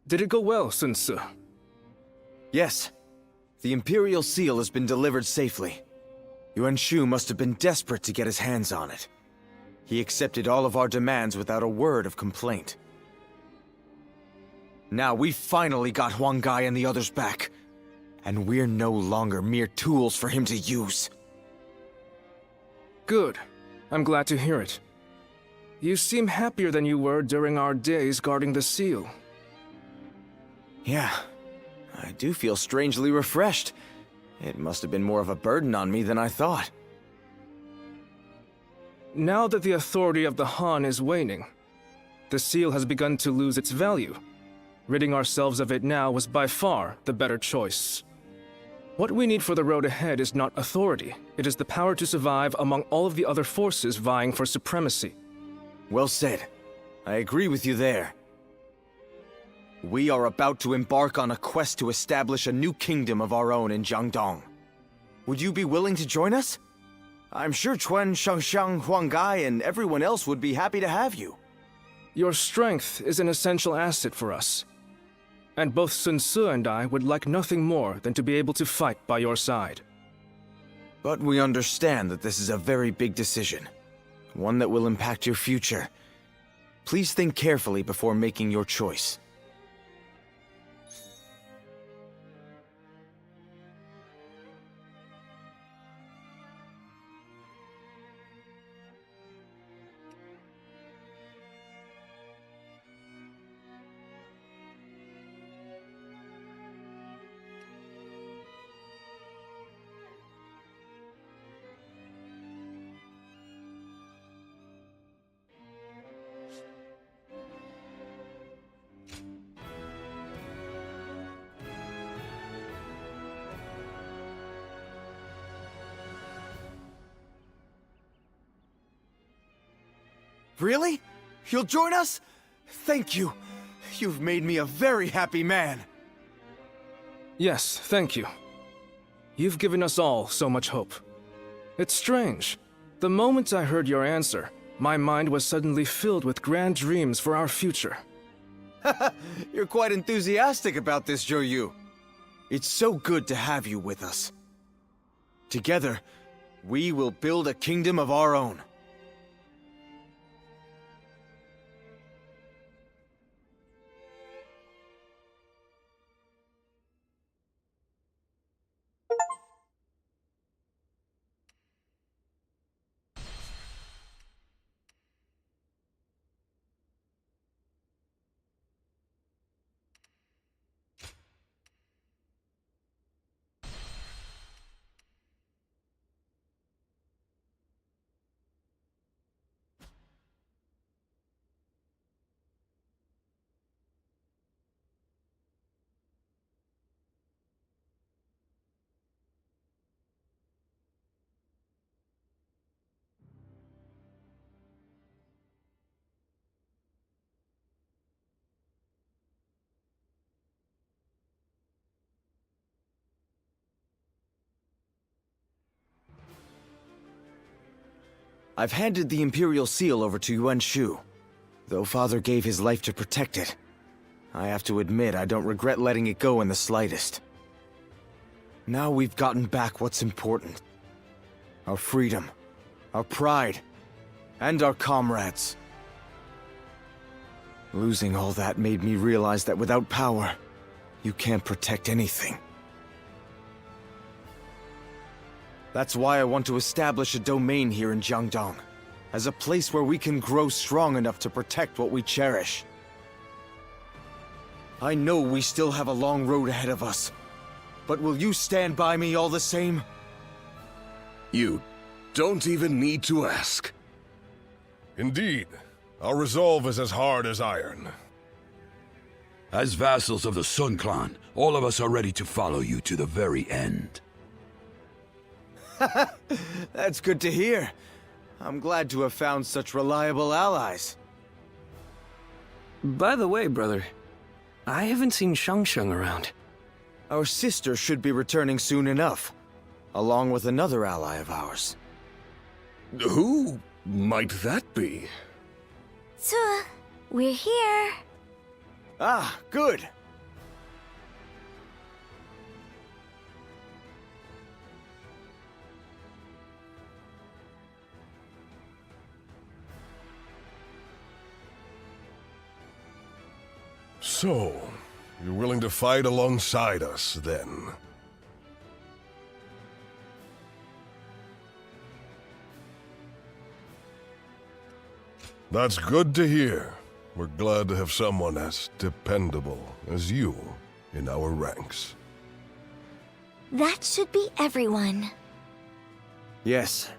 did it go well, Sun Tzu? Yes. The Imperial Seal has been delivered safely. Yuan Shu must have been desperate to get his hands on it. He accepted all of our demands without a word of complaint. Now we finally got Huang Gai and the others back. And we're no longer mere tools for him to use. Good. I'm glad to hear it. You seem happier than you were during our days guarding the seal. Yeah. I do feel strangely refreshed. It must have been more of a burden on me than I thought. Now that the authority of the Han is waning, the seal has begun to lose its value. Ridding ourselves of it now was by far the better choice. What we need for the road ahead is not authority. It is the power to survive among all of the other forces vying for supremacy. Well said. I agree with you there. We are about to embark on a quest to establish a new kingdom of our own in Jiangdong. Would you be willing to join us? I'm sure Chuan, Shangxiang, Huanggai, and everyone else would be happy to have you. Your strength is an essential asset for us. And both Sun Ce and I would like nothing more than to be able to fight by your side. But we understand that this is a very big decision. One that will impact your future. Please think carefully before making your choice. Really? You'll join us? Thank you. You've made me a very happy man. Yes, thank you. You've given us all so much hope. It's strange. The moment I heard your answer, my mind was suddenly filled with grand dreams for our future. You're quite enthusiastic about this, Zhou. It's so good to have you with us. Together, we will build a kingdom of our own. I've handed the Imperial Seal over to Yuan Shu. Though Father gave his life to protect it, I have to admit I don't regret letting it go in the slightest. Now we've gotten back what's important. Our freedom, our pride, and our comrades. Losing all that made me realize that without power, you can't protect anything. That's why I want to establish a domain here in Jiangdong, as a place where we can grow strong enough to protect what we cherish. I know we still have a long road ahead of us, but will you stand by me all the same? You don't even need to ask. Indeed, our resolve is as hard as iron. As vassals of the Sun Clan, all of us are ready to follow you to the very end. That's good to hear. I'm glad to have found such reliable allies. By the way, brother, I haven't seen Shangxiang around. Our sister should be returning soon enough, along with another ally of ours. Who might that be? Ce, we're here. Ah, good. So, you're willing to fight alongside us, then? That's good to hear. We're glad to have someone as dependable as you. in our ranks. That should be everyone. Yes,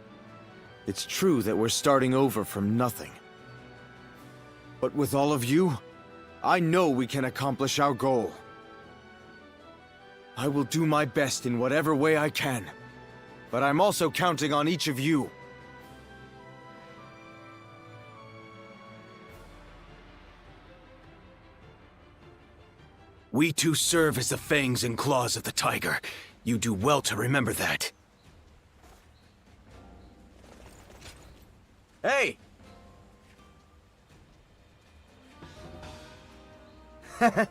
it's true that we're starting over from nothing. But with all of you, I know we can accomplish our goal. I will do my best in whatever way I can, but I'm also counting on each of you. We two serve as the fangs and claws of the tiger. You do well to remember that. Hey! The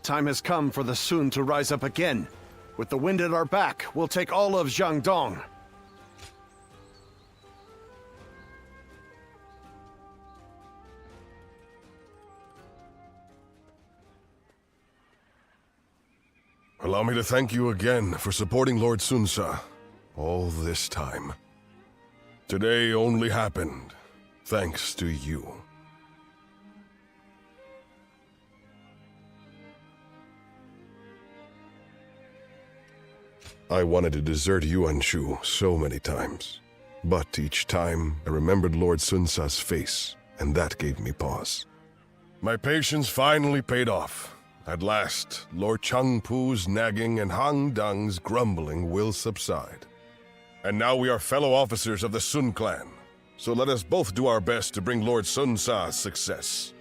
time has come for the Sun to rise up again. With the wind at our back, we'll take all of Jiangdong. Allow me to thank you again for supporting Lord Sun Ce all this time. Today only happened thanks to you. I wanted to desert Yuan Shu so many times, but each time I remembered Lord Sun Ce's face, and that gave me pause. My patience finally paid off. At last, Lord Changpu's nagging and Han Dang's grumbling will subside. And now we are fellow officers of the Sun clan, so let us both do our best to bring Lord Sun Ce's success,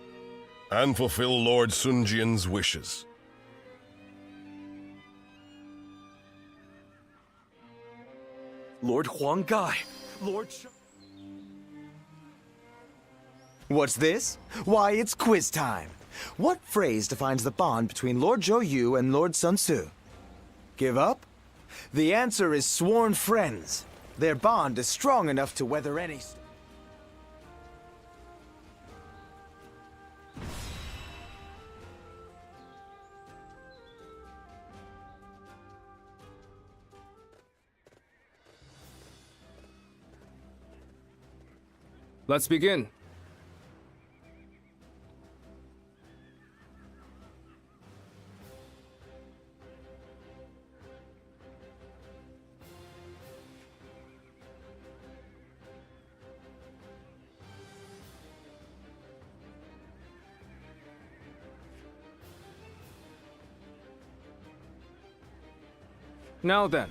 and fulfill Lord Sun Jian's wishes. Lord Huanggai, Lord What's this? Why, it's quiz time. What phrase defines the bond between Lord Zhou Yu and Lord Sun Ce? Give up? The answer is sworn friends. Their bond is strong enough to weather any... Let's begin. Now then.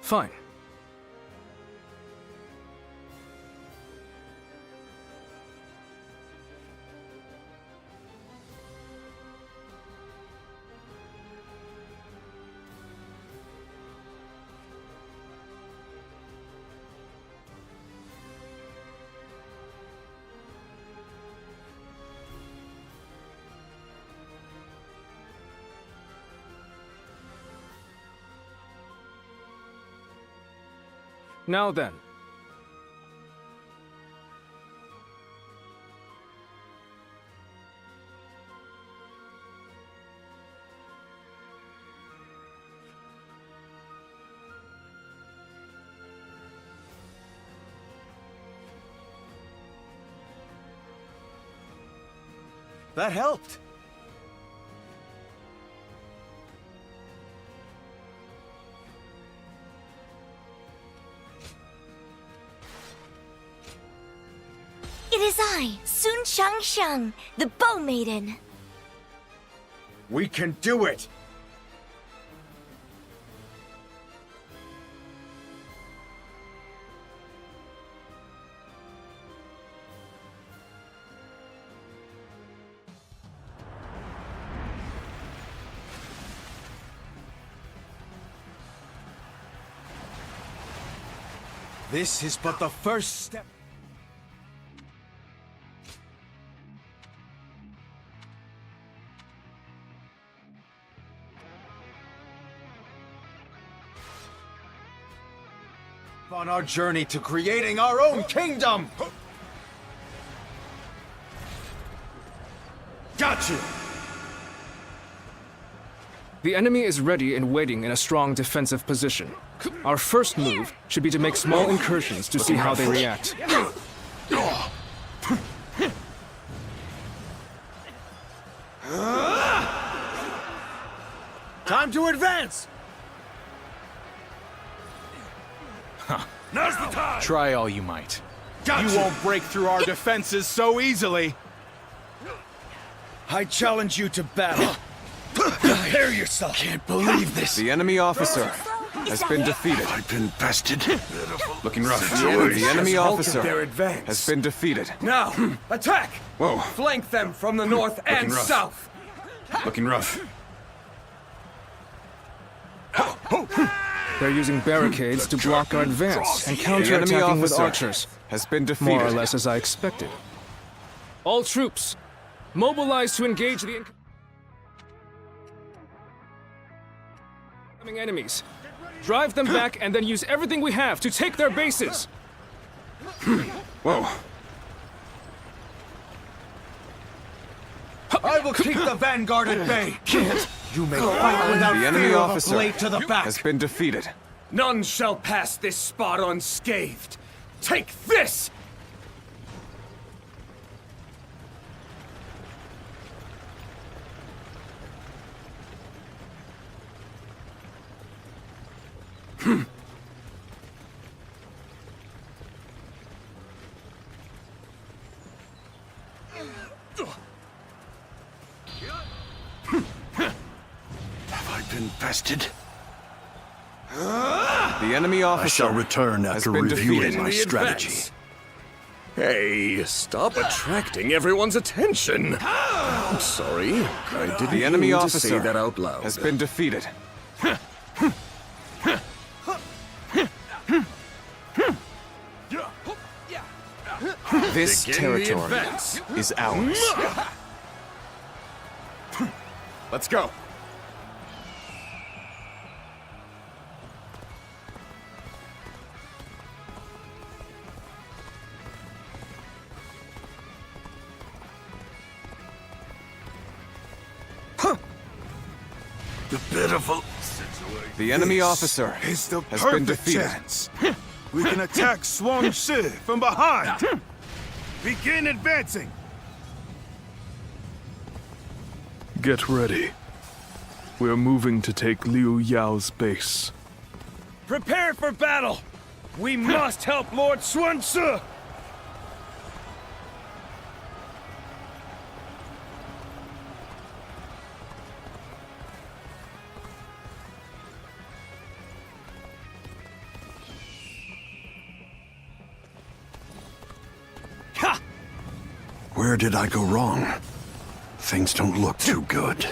Fine. Now then. That helped. It is I, Sun Shangsheng, the Bow Maiden. We can do it! This is but the first step. On our journey to creating our own kingdom! Got you! The enemy is ready and waiting in a strong defensive position. Our first move should be to make small incursions to see how they react. Time to advance! Now's the time! Try all you might. You won't break through our defenses so easily! I challenge you to battle. Prepare yourself! Can't believe this. The enemy officer has been defeated. I've been bested. Looking rough. Situation. The enemy Halted officer their advance. has been defeated. Now, attack! Whoa. Flank them from the north and rough. south! Looking rough. They're using barricades to block our advance and The enemy counter-attacking with officer archers. has been defeated. More or less as I expected. All troops, mobilize to engage the incoming enemies. Drive them back and then use everything we have to take their bases. Whoa. I will keep the vanguard at bay! You may fight without The enemy fear of a officer blade to the back! has been defeated. None shall pass this spot unscathed! Take this! Have I been bested? The enemy I officer shall return has after been reviewing defeated. my strategy. Hey, stop attracting everyone's attention! I'm sorry, I didn't The enemy mean to officer say that out loud. has been defeated. This Begin the territory advance. is ours. Let's go. The pitiful The enemy officer It's the has been perfect defeated. chance. We can attack Swan Shi from behind. Begin advancing. Get ready. We're moving to take Liu Yao's base. Prepare for battle. We must help Lord Swan Shi. Where did I go wrong? Things don't look too good.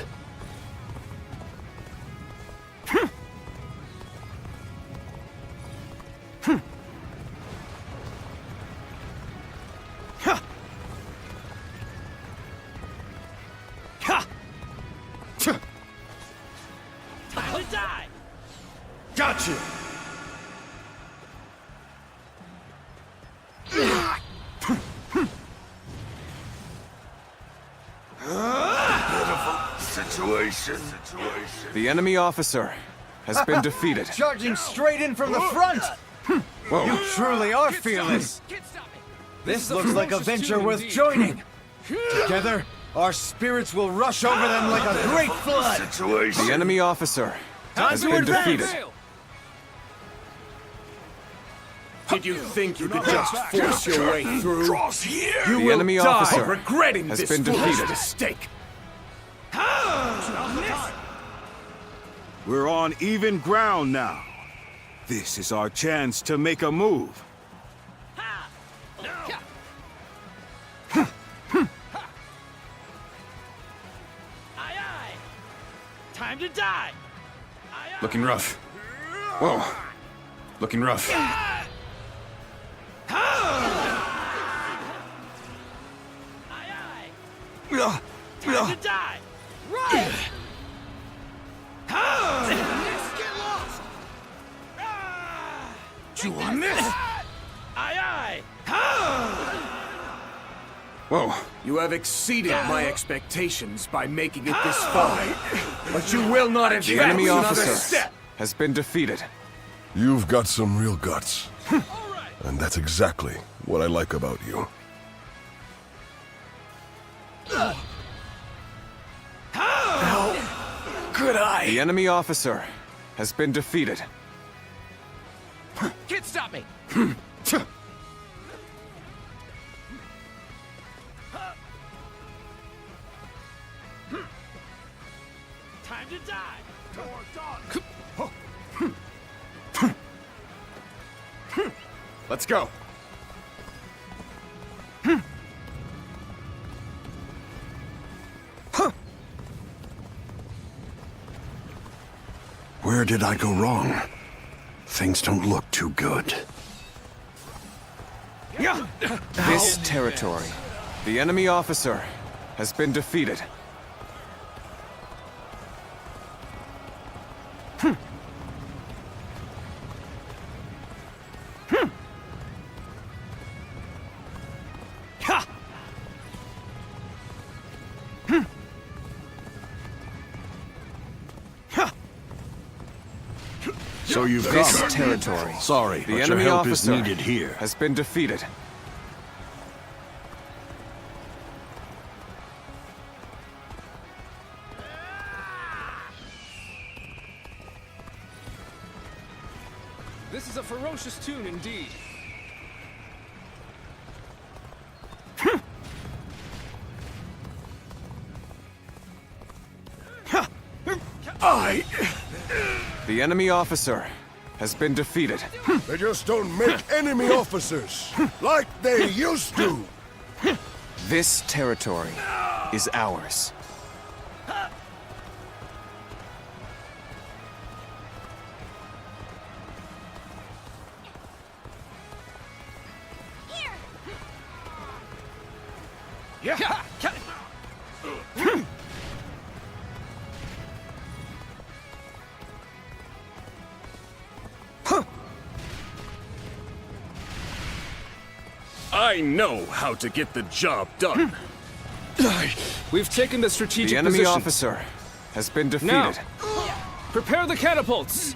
Got you. Situation. The enemy officer has been defeated. Charging straight in from the front! Whoa. You truly are fearless! This looks like a venture worth joining! Together, our spirits will rush over them like a great flood! The enemy officer has been defeated. Did you think you could just force your way through? You The will enemy die officer regretting has this been foolish defeated. mistake. We're on even ground now. This is our chance to make a move. Time to die! Looking rough. Whoa. Looking rough. Time to die! Run! Get lost! You on this? Aye, aye! Whoa. You have exceeded my expectations by making it this far. But you will not advance The enemy another officer step. has been defeated. You've got some real guts. And that's exactly what I like about you. How could I? The enemy officer has been defeated. Can't stop me! Time to die! Let's go. Where did I go wrong? Things don't look too good. This territory. The enemy officer has been defeated. So you've This come. territory. Sorry, The but your enemy help is officer needed here. has been defeated. This is a ferocious tune indeed. The enemy officer has been defeated. They just don't make enemy officers like they used to. This territory is ours. I know how to get the job done. We've taken the strategic The enemy position. officer has been defeated. Now, prepare the catapults!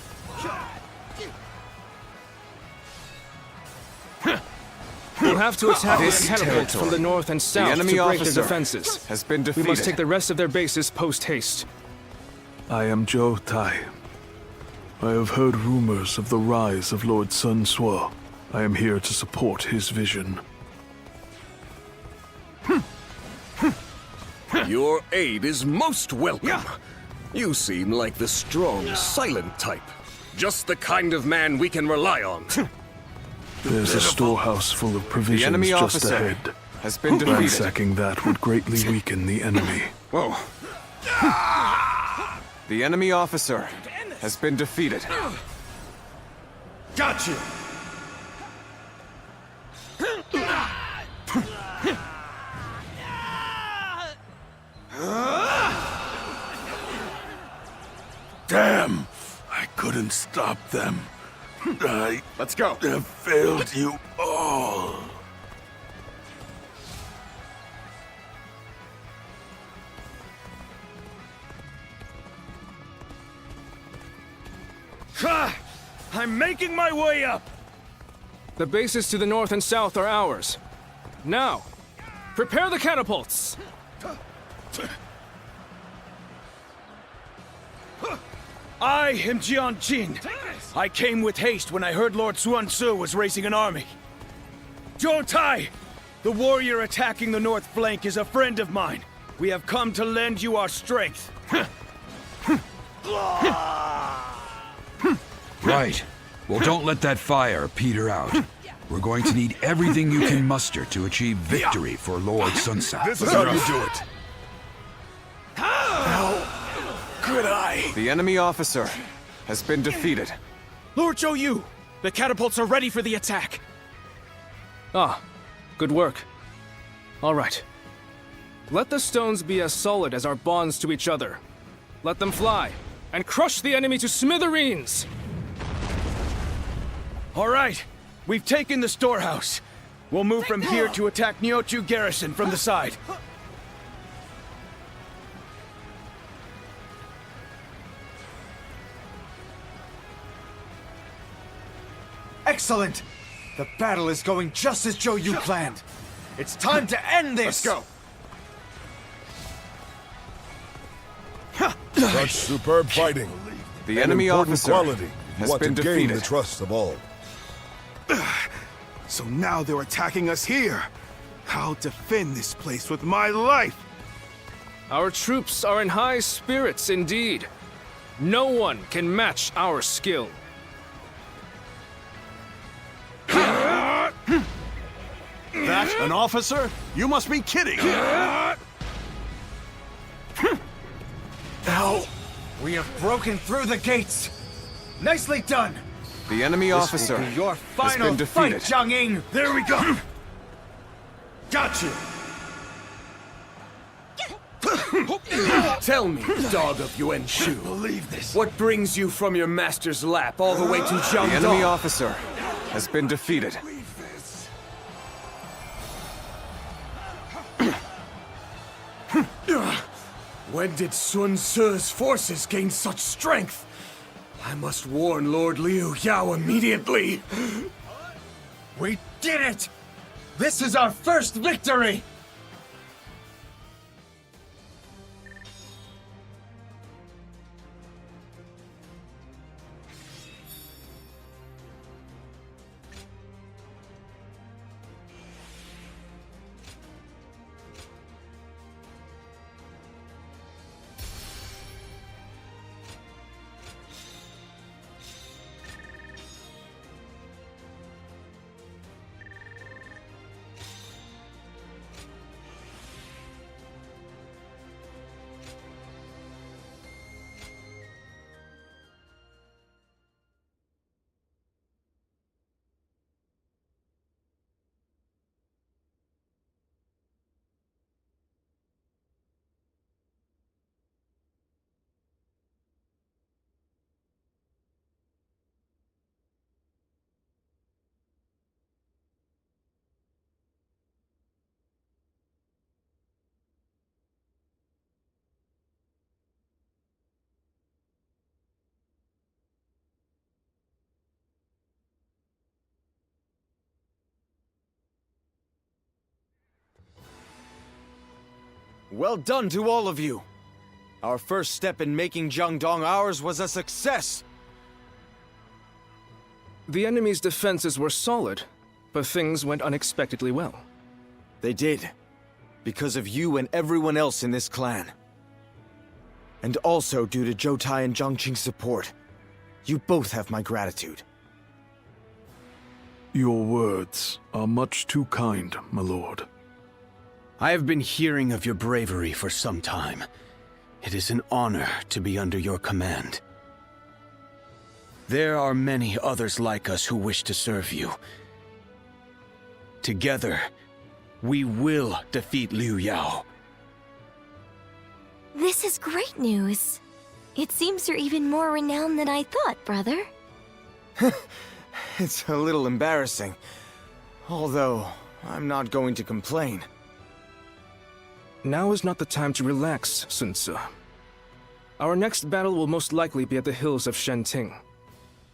We'll have to attack This with catapults territory. from the north and south enemy to break their officer defenses. has been We defeated. must take the rest of their bases post-haste. I am Zhou Tai. I have heard rumors of the rise of Lord Sun Suo. I am here to support his vision. Your aid is most welcome. You seem like the strong, silent type. Just the kind of man we can rely on. There's a storehouse full of provisions enemy just officer ahead. has been defeated. Ransacking that would greatly weaken the enemy. Whoa. The enemy officer has been defeated. Got you! Damn! I couldn't stop them. Let's go. have failed you all. Ha! I'm making my way up! The bases to the north and south are ours. Now, prepare the catapults! I am Jian Jin. I came with haste when I heard Lord Suan Su was raising an army. Zhou Tai! The warrior attacking the north flank is a friend of mine. We have come to lend you our strength. Right. Well, don't let that fire peter out. We're going to need everything you can muster to achieve victory for Lord Sunsa. This is how you do it. Could I? The enemy officer has been defeated. Lord Zhou Yu, the catapults are ready for the attack. Ah, good work. All right. Let the stones be as solid as our bonds to each other. Let them fly, and crush the enemy to smithereens! All right, we've taken the storehouse. We'll move from here to attack Nyochu garrison from the side. Excellent! The battle is going just as Yu planned. It's time to end this! Let's go! Such superb fighting. The An enemy important officer quality. has Want been to gain defeated. the trust of all. So now they're attacking us here. I'll defend this place with my life. Our troops are in high spirits indeed. No one can match our skill. That an officer? You must be kidding! Now, we have broken through the gates. Nicely done. The enemy officer This will be your has final been fight, defeated. Jiang-Ying. There we go. Gotcha. Tell me, dog of Yuan Shu, Believe this. what brings you from your master's lap all the way to The Jiangdong? enemy officer has been defeated. When did Sun Tzu's forces gain such strength? I must warn Lord Liu Yao immediately. We did it! This is our first victory! Well done to all of you. Our first step in making Jiangdong ours was a success. The enemy's defenses were solid, but things went unexpectedly well. They did. Because of you and everyone else in this clan. And also due to Jotai and Zhangqing's support. You both have my gratitude. Your words are much too kind, my lord. I have been hearing of your bravery for some time. It is an honor to be under your command. There are many others like us who wish to serve you. Together, we will defeat Liu Yao. This is great news. It seems you're even more renowned than I thought, brother. It's a little embarrassing. Although, I'm not going to complain. Now is not the time to relax, Sun Tzu. Our next battle will most likely be at the hills of Shenting,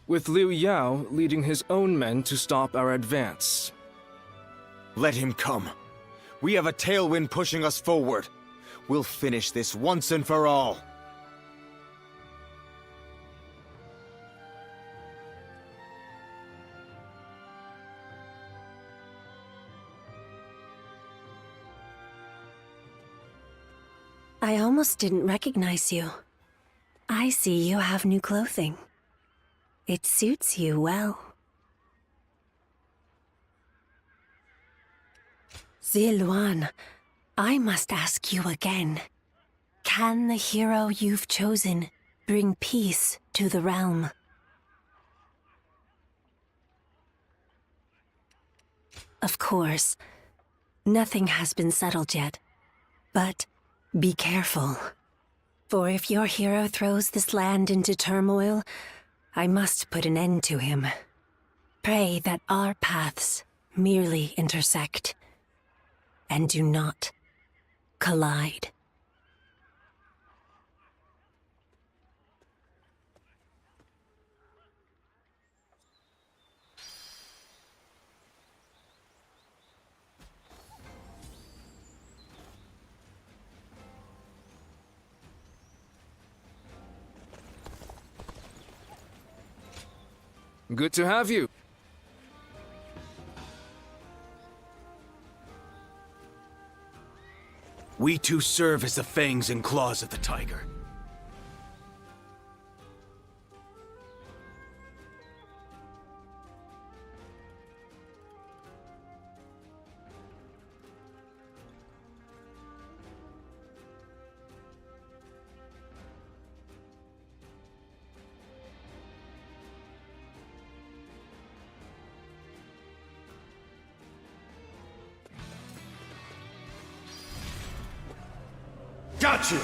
with Liu Yao leading his own men to stop our advance. Let him come. We have a tailwind pushing us forward. We'll finish this once and for all. I almost didn't recognize you. I see you have new clothing. It suits you well. Ziluan, I must ask you again. Can the hero you've chosen bring peace to the realm? Of course, nothing has been settled yet, but be careful. For if your hero throws this land into turmoil, I must put an end to him. Pray that our paths merely intersect, and do not collide. Good to have you. We two serve as the fangs and claws of the tiger. Got you!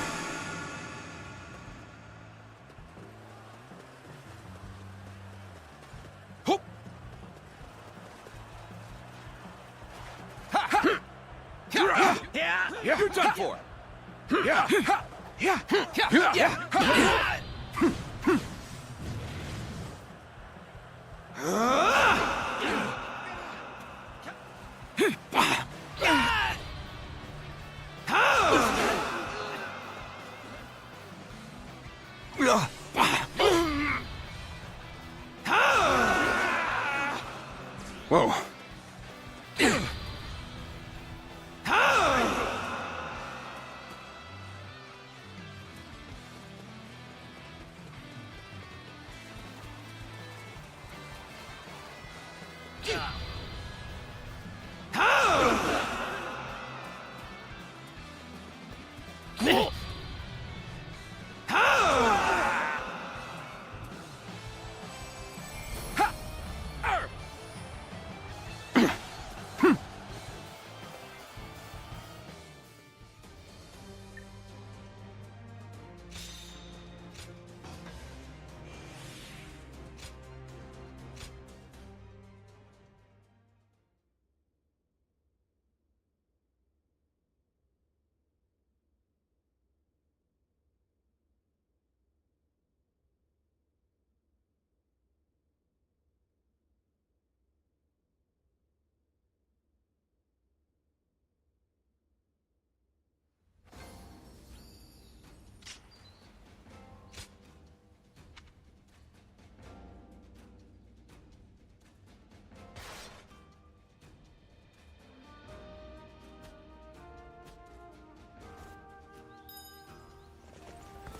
Hoop! Ha! Yeah! You're done for! Yeah! Yeah! Yeah! Whoa.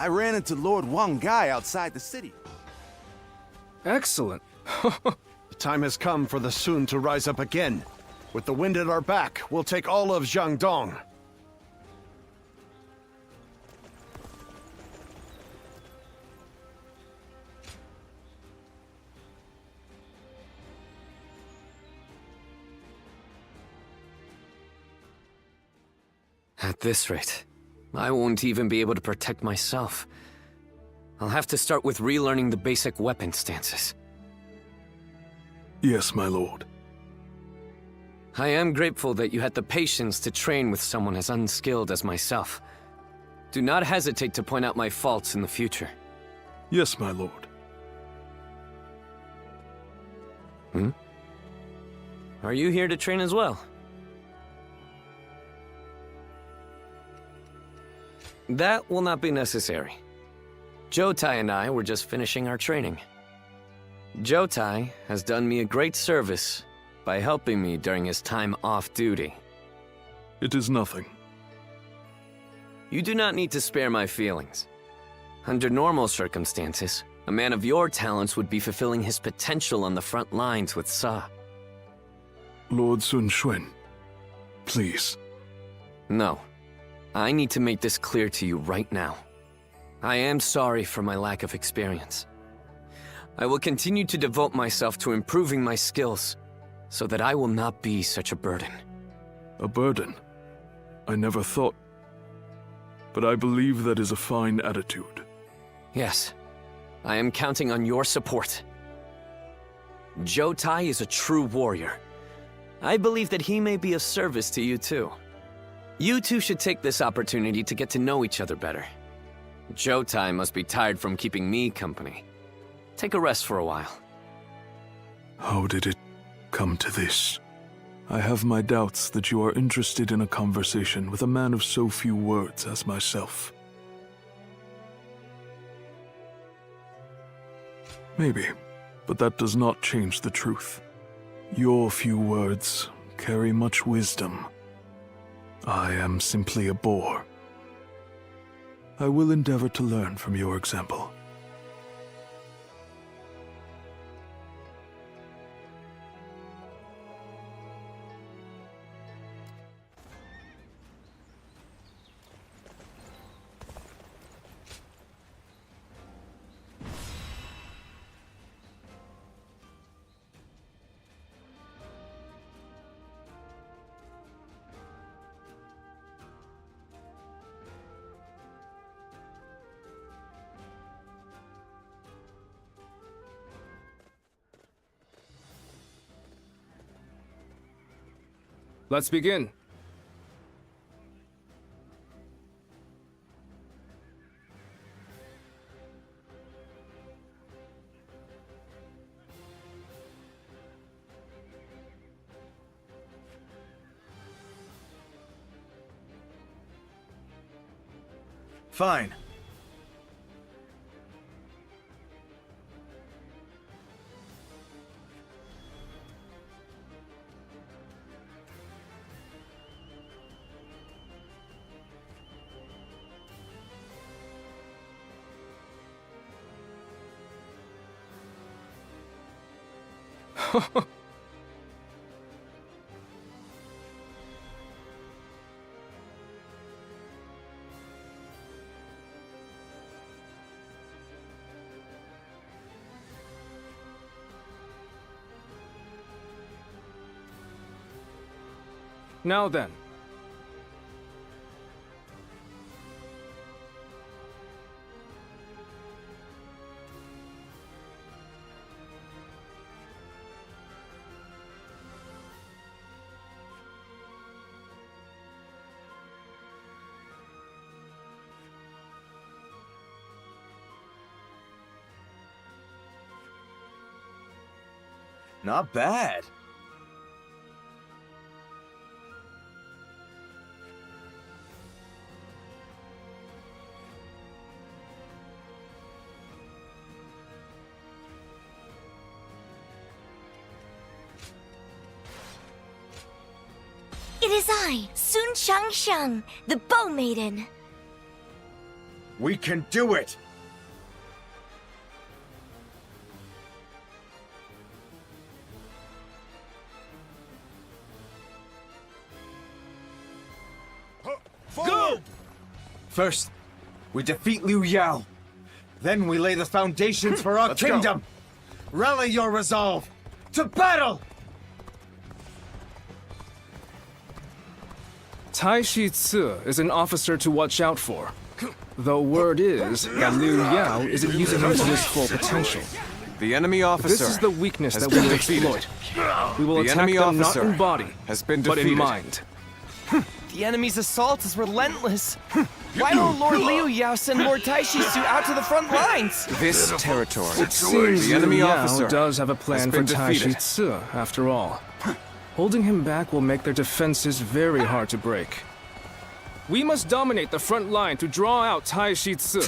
I ran into Lord Wang Gai outside the city. Excellent. The time has come for the Sun to rise up again. With the wind at our back, we'll take all of Jiangdong. At this rate, I won't even be able to protect myself. I'll have to start with relearning the basic weapon stances. Yes, my lord. I am grateful that you had the patience to train with someone as unskilled as myself. Do not hesitate to point out my faults in the future. Yes, my lord. Are you here to train as well? That will not be necessary. Jotai and I were just finishing our training. Jotai has done me a great service by helping me during his time off duty. It is nothing. You do not need to spare my feelings. Under normal circumstances, a man of your talents would be fulfilling his potential on the front lines with Sa. Lord Sun Xuan, please. No. I need to make this clear to you right now. I am sorry for my lack of experience. I will continue to devote myself to improving my skills, so that I will not be such a burden. A burden? I never thought. But I believe that is a fine attitude. Yes. I am counting on your support. Jotai is a true warrior. I believe that he may be of service to you too. You two should take this opportunity to get to know each other better. Jotai must be tired from keeping me company. Take a rest for a while. How did it come to this? I have my doubts that you are interested in a conversation with a man of so few words as myself. Maybe, but that does not change the truth. Your few words carry much wisdom. I am simply a boor. I will endeavor to learn from your example. Let's begin. Fine. Now then. Not bad. It is I, Sun Shangshang, the Bow Maiden. We can do it! Go! First, we defeat Liu Yao. Then we lay the foundations for our kingdom. Rally your resolve. To battle! Tai Shi Ci is an officer to watch out for. Though word is that Liu Yao isn't using him to his full potential. The enemy officer This is the weakness has that we been will defeated. exploit. We will The attack enemy them not officer in body, has been but in defeated. mind. The enemy's assault is relentless. Why won't Lord Liu Yao send Lord Taishisu out to the front lines? This territory. It seems The enemy Liu officer Yao does have a has plan been for Tai Shi defeated. Ci, after all. Holding him back will make their defenses very hard to break. We must dominate the front line to draw out Tai Shi Ci.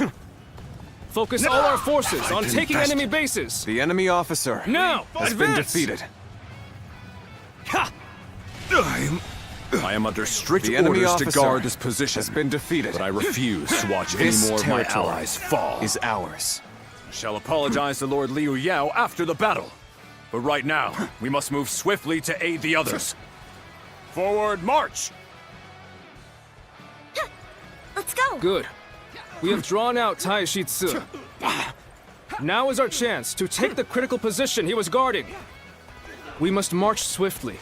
Focus all our forces on taking enemy bases. The enemy officer Now, has been advance! defeated. I am under strict The enemy orders to officer guard this position. has been defeated. But I refuse to watch any This more of my territory allies fall. is ours. Shall apologize to Lord Liu Yao after the battle. But right now, we must move swiftly to aid the others. Forward march! Let's go! Good. We have drawn out Tai Shi Ci. Now is our chance to take the critical position he was guarding. We must march swiftly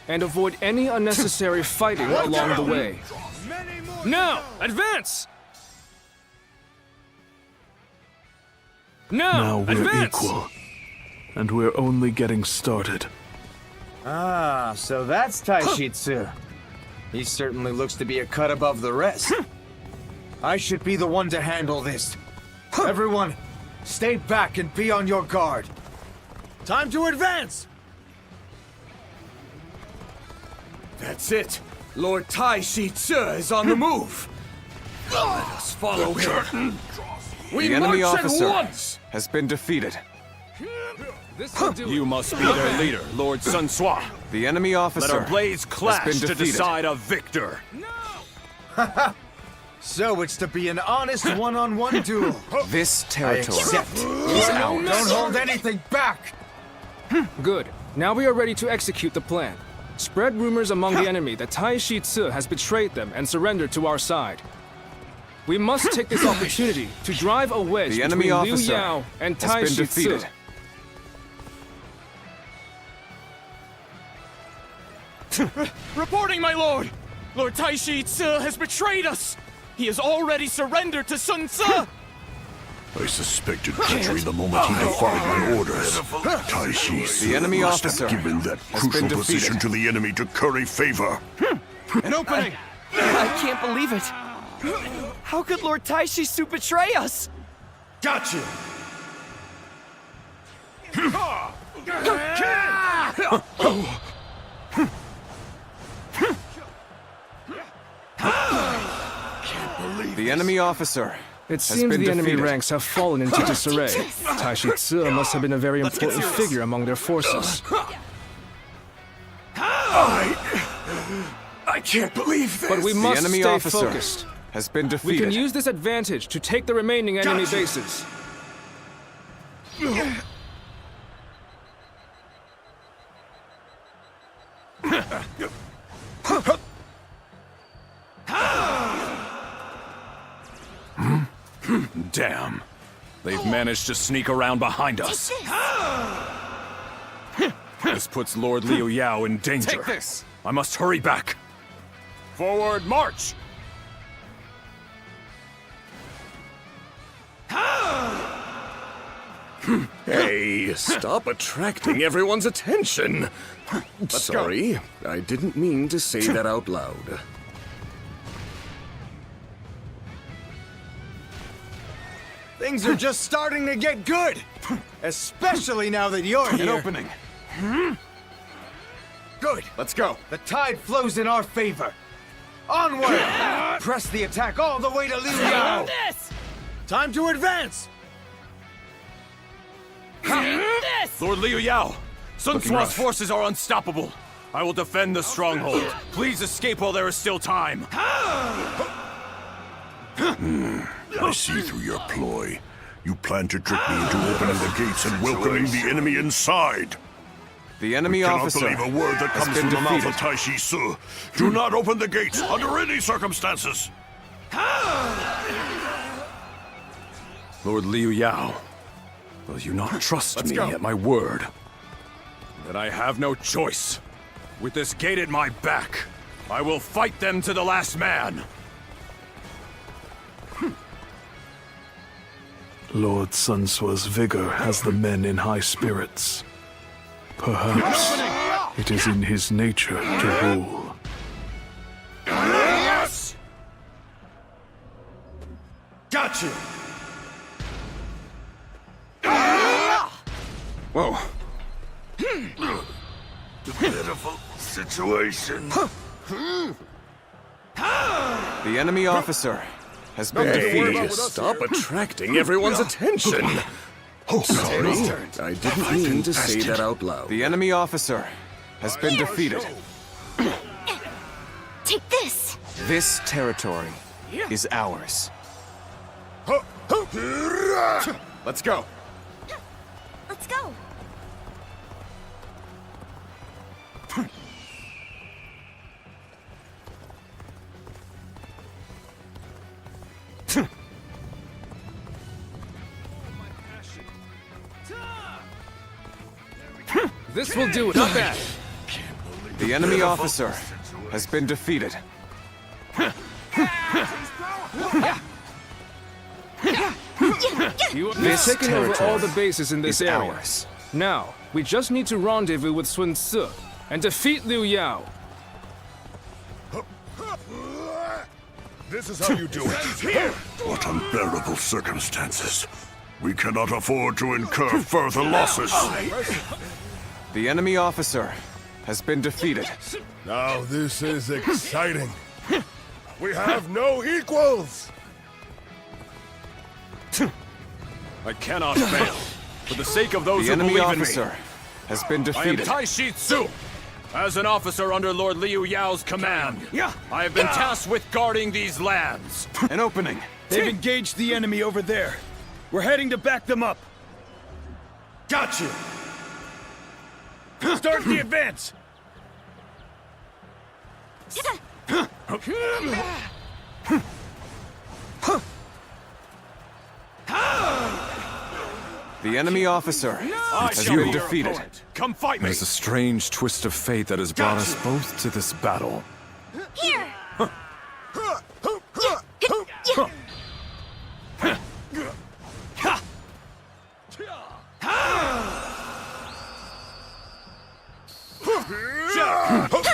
and avoid any unnecessary fighting along the way. Now, advance! Now Now, we're advance! equal. And we're only getting started. Ah, so that's Taishitsu. He certainly looks to be a cut above the rest. I should be the one to handle this. Everyone, stay back and be on your guard. Time to advance! That's it. Lord Taishitsu is on the move. Let us follow him. The enemy officer has been defeated. You must be their leader, Lord Sun Tzu. The enemy officer Let our blades clash has been to defeated. decide a victor. So it's to be an honest one-on-one duel. This I territory accept. is ours. Don't hold anything back. Good. Now we are ready to execute the plan. Spread rumors among the enemy that Taishitsu has betrayed them and surrendered to our side. We must take this opportunity to drive a wedge The enemy between Liu officer Yao and has been Taishitsu. defeated. Reporting, my lord! Lord Taishitsu has betrayed us! He has already surrendered to Sun Tzu! I suspected treachery the moment he defied my orders. Taishitsu The enemy must officer have given that has been crucial position defeated. to the enemy to curry favor. An opening! I can't believe it. How could Lord Taishitsu betray us? Gotcha! The enemy officer It has seems been the enemy defeated. ranks have fallen into disarray. Taishitsu must have been a very important figure among their forces. I can't believe this. But we The must enemy stay officer focused. has been We defeated. can use this advantage to take the remaining enemy Gotcha. bases. Damn. They've managed to sneak around behind us. This puts Lord Liu Yao in danger. Take this. I must hurry back. Forward march! Hey, stop attracting everyone's attention. Sorry, I didn't mean to say that out loud. Things are just starting to get good. Especially now that you're An here. opening. Good. Let's go. The tide flows in our favor. Onward! Press the attack all the way to Liu Yao. Time to advance. Lord Liu Yao, Sun Looking Tzu's rough. forces are unstoppable. I will defend the stronghold. Please escape while there is still time. I see through your ploy. You plan to trick me into opening the gates and welcoming the enemy inside. The enemy I cannot officer believe a word that has comes been from the mouth of defeated. Taishitsu. Do not open the gates under any circumstances. Lord Liu Yao, will you not trust me at my word? That I have no choice. With this gate at my back, I will fight them to the last man. Lord Sun Tzu's vigor has the men in high spirits. Perhaps it is in his nature to rule. Yes! Gotcha! Whoa. Pitiful situation. The enemy officer has been defeated. Stop attracting everyone's attention. Oh, sorry. I didn't mean to say that out loud. The enemy officer has been defeated. Take this! This territory is ours. Let's go. Let's go! This will do it. Not bad. The enemy officer has been defeated. You have This taken over all territory the bases in this is area. ours. Now, we just need to rendezvous with Sun Tzu. and defeat Liu Yao. This is how you do it. What unbearable circumstances. We cannot afford to incur further losses. The enemy officer has been defeated. Now this is exciting. We have no equals! I cannot fail. For the sake of those The who enemy believe in me. officer has been I am defeated. Taishi Tsu. As an officer under Lord Liu Yao's command, I have been tasked with guarding these lands. An opening. They've engaged the enemy over there. We're heading to back them up. Got you. Start the advance. The enemy officer has shall be been your defeated. opponent. Come fight me. There's a strange twist of fate that has brought us both to this battle. Here!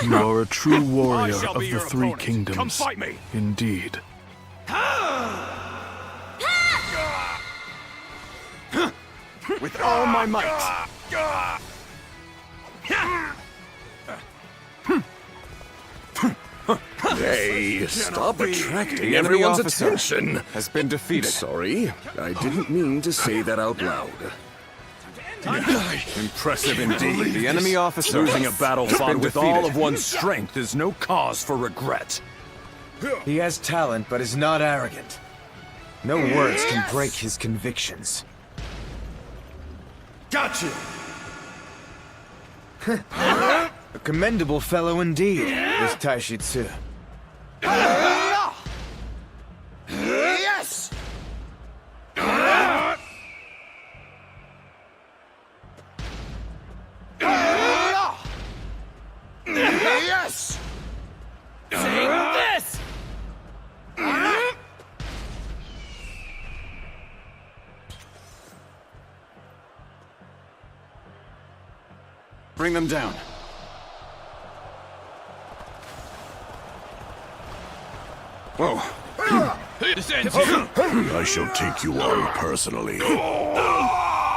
You are a true warrior I shall of be the your Three opponent. Kingdoms. Come fight me. Indeed. With all my might. Hey, stop attracting The enemy everyone's officer attention. has been defeated. Sorry, I didn't mean to say that out loud. Impressive indeed. The enemy officer Losing a battle has fought been with defeated. all of one's strength is no cause for regret. He has talent, but is not arrogant. No words can break his convictions. Got you. A commendable fellow indeed, this Taishi Tsu. Yes! Yes! Take this! Bring them down. Whoa. I shall take you on personally.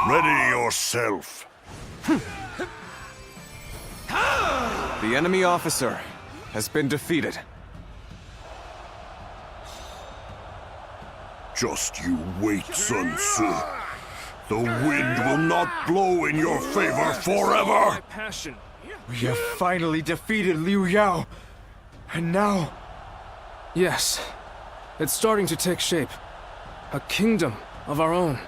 Ready yourself. The enemy officer has been defeated. Just you wait, Sun Tzu. The wind will not blow in your favor forever! Passion. We have finally defeated Liu Yao. And now... Yes, it's starting to take shape. A kingdom of our own.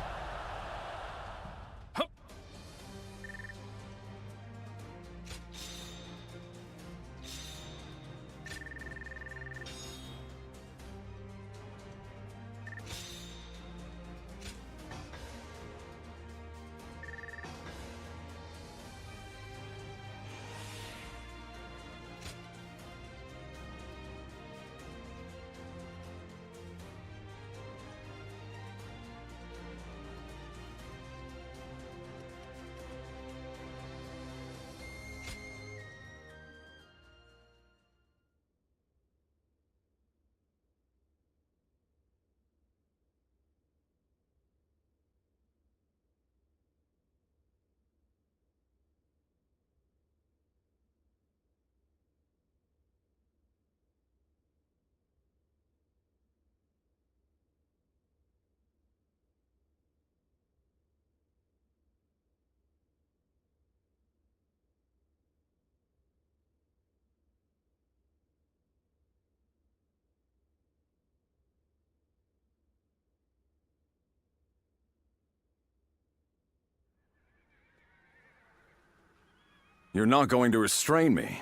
You're not going to restrain me.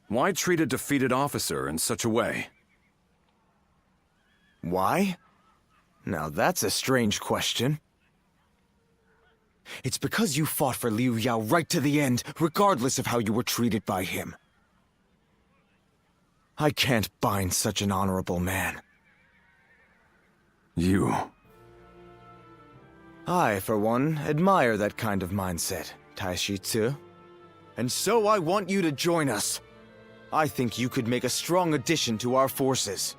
Why treat a defeated officer in such a way? Why? Now that's a strange question. It's because you fought for Liu Yao right to the end, regardless of how you were treated by him. I can't bind such an honorable man. You... I, for one, admire that kind of mindset, Taishi Tsu. And so I want you to join us. I think you could make a strong addition to our forces.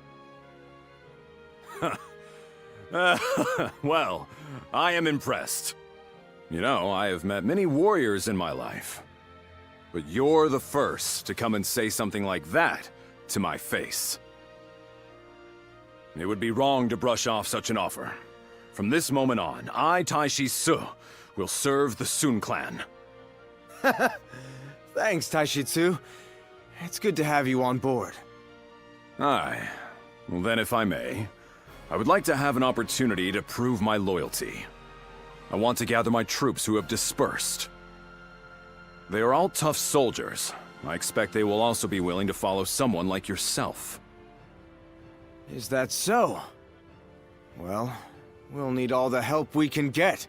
Well, I am impressed. You know, I have met many warriors in my life. But you're the first to come and say something like that to my face. It would be wrong to brush off such an offer. From this moment on, I, Taishi Su, will serve the Sun clan. Thanks, Taishitsu. It's good to have you on board. Aye. Well then, if I may, I would like to have an opportunity to prove my loyalty. I want to gather my troops who have dispersed. They are all tough soldiers. I expect they will also be willing to follow someone like yourself. Is that so? Well, we'll need all the help we can get.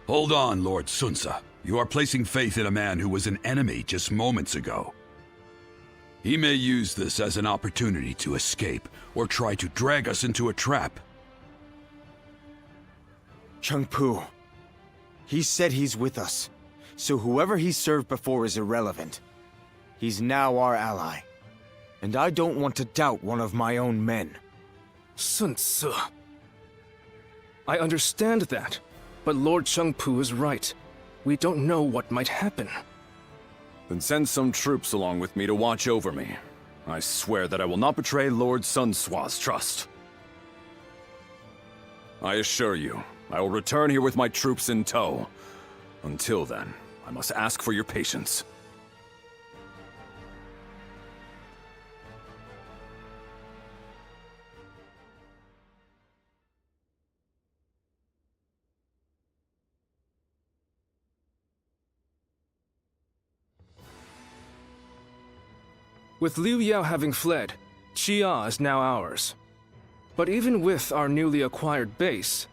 Hold on, Lord Sunsa. You are placing faith in a man who was an enemy just moments ago. He may use this as an opportunity to escape, or try to drag us into a trap. Chengpu. He said he's with us, so whoever he served before is irrelevant. He's now our ally, and I don't want to doubt one of my own men. Sun Tzu. I understand that, but Lord Chengpu is right. We don't know what might happen. Then send some troops along with me to watch over me. I swear that I will not betray Lord Sun Tzu's trust. I assure you, I will return here with my troops in tow. Until then, I must ask for your patience. With Liu Yao having fled, Xia is now ours. But even with our newly acquired base,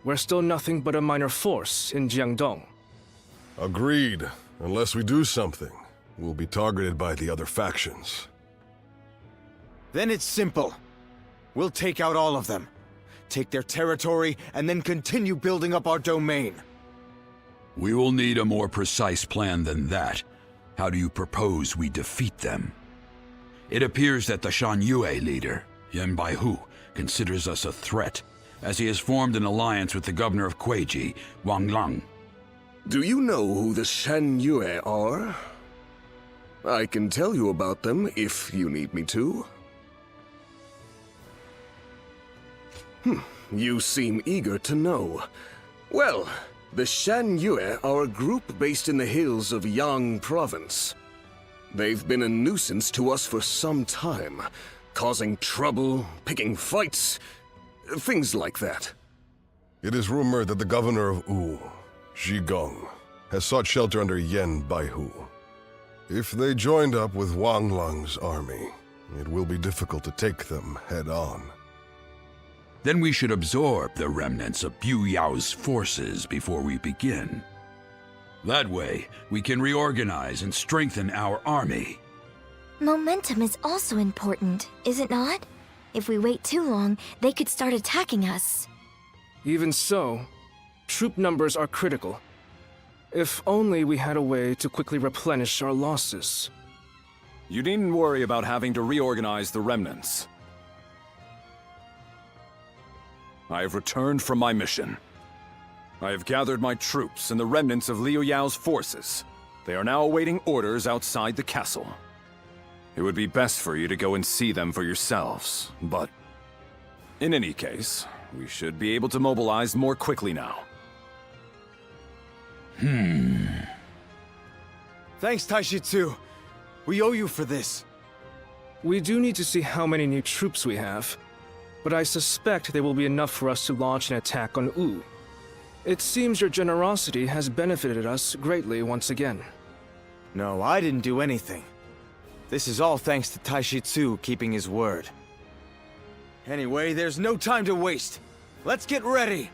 we're still nothing but a minor force in Jiangdong. Agreed. Unless we do something, we'll be targeted by the other factions. Then it's simple. We'll take out all of them, take their territory, and then continue building up our domain. We will need a more precise plan than that. How do you propose we defeat them? It appears that the Shan Yue leader, Yan Baihu, considers us a threat, as he has formed an alliance with the governor of Kueiji, Wang Lang. Do you know who the Shan Yue are? I can tell you about them if you need me to. You seem eager to know. Well, the Shan Yue are a group based in the hills of Yang Province. They've been a nuisance to us for some time, causing trouble, picking fights, things like that. It is rumored that the governor of Wu, Zhigong, has sought shelter under Yan Baihu. If they joined up with Wang Lang's army, it will be difficult to take them head-on. Then we should absorb the remnants of Liu Yao's forces before we begin. That way, we can reorganize and strengthen our army. Momentum is also important, is it not? If we wait too long, they could start attacking us. Even so, troop numbers are critical. If only we had a way to quickly replenish our losses. You needn't worry about having to reorganize the remnants. I have returned from my mission. I have gathered my troops and the remnants of Liu Yao's forces. They are now awaiting orders outside the castle. It would be best for you to go and see them for yourselves, but... in any case, we should be able to mobilize more quickly now. Thanks, Taishitsu. We owe you for this. We do need to see how many new troops we have, but I suspect they will be enough for us to launch an attack on Wu. It seems your generosity has benefited us greatly once again. No, I didn't do anything. This is all thanks to Taishitsu keeping his word. Anyway, there's no time to waste. Let's get ready!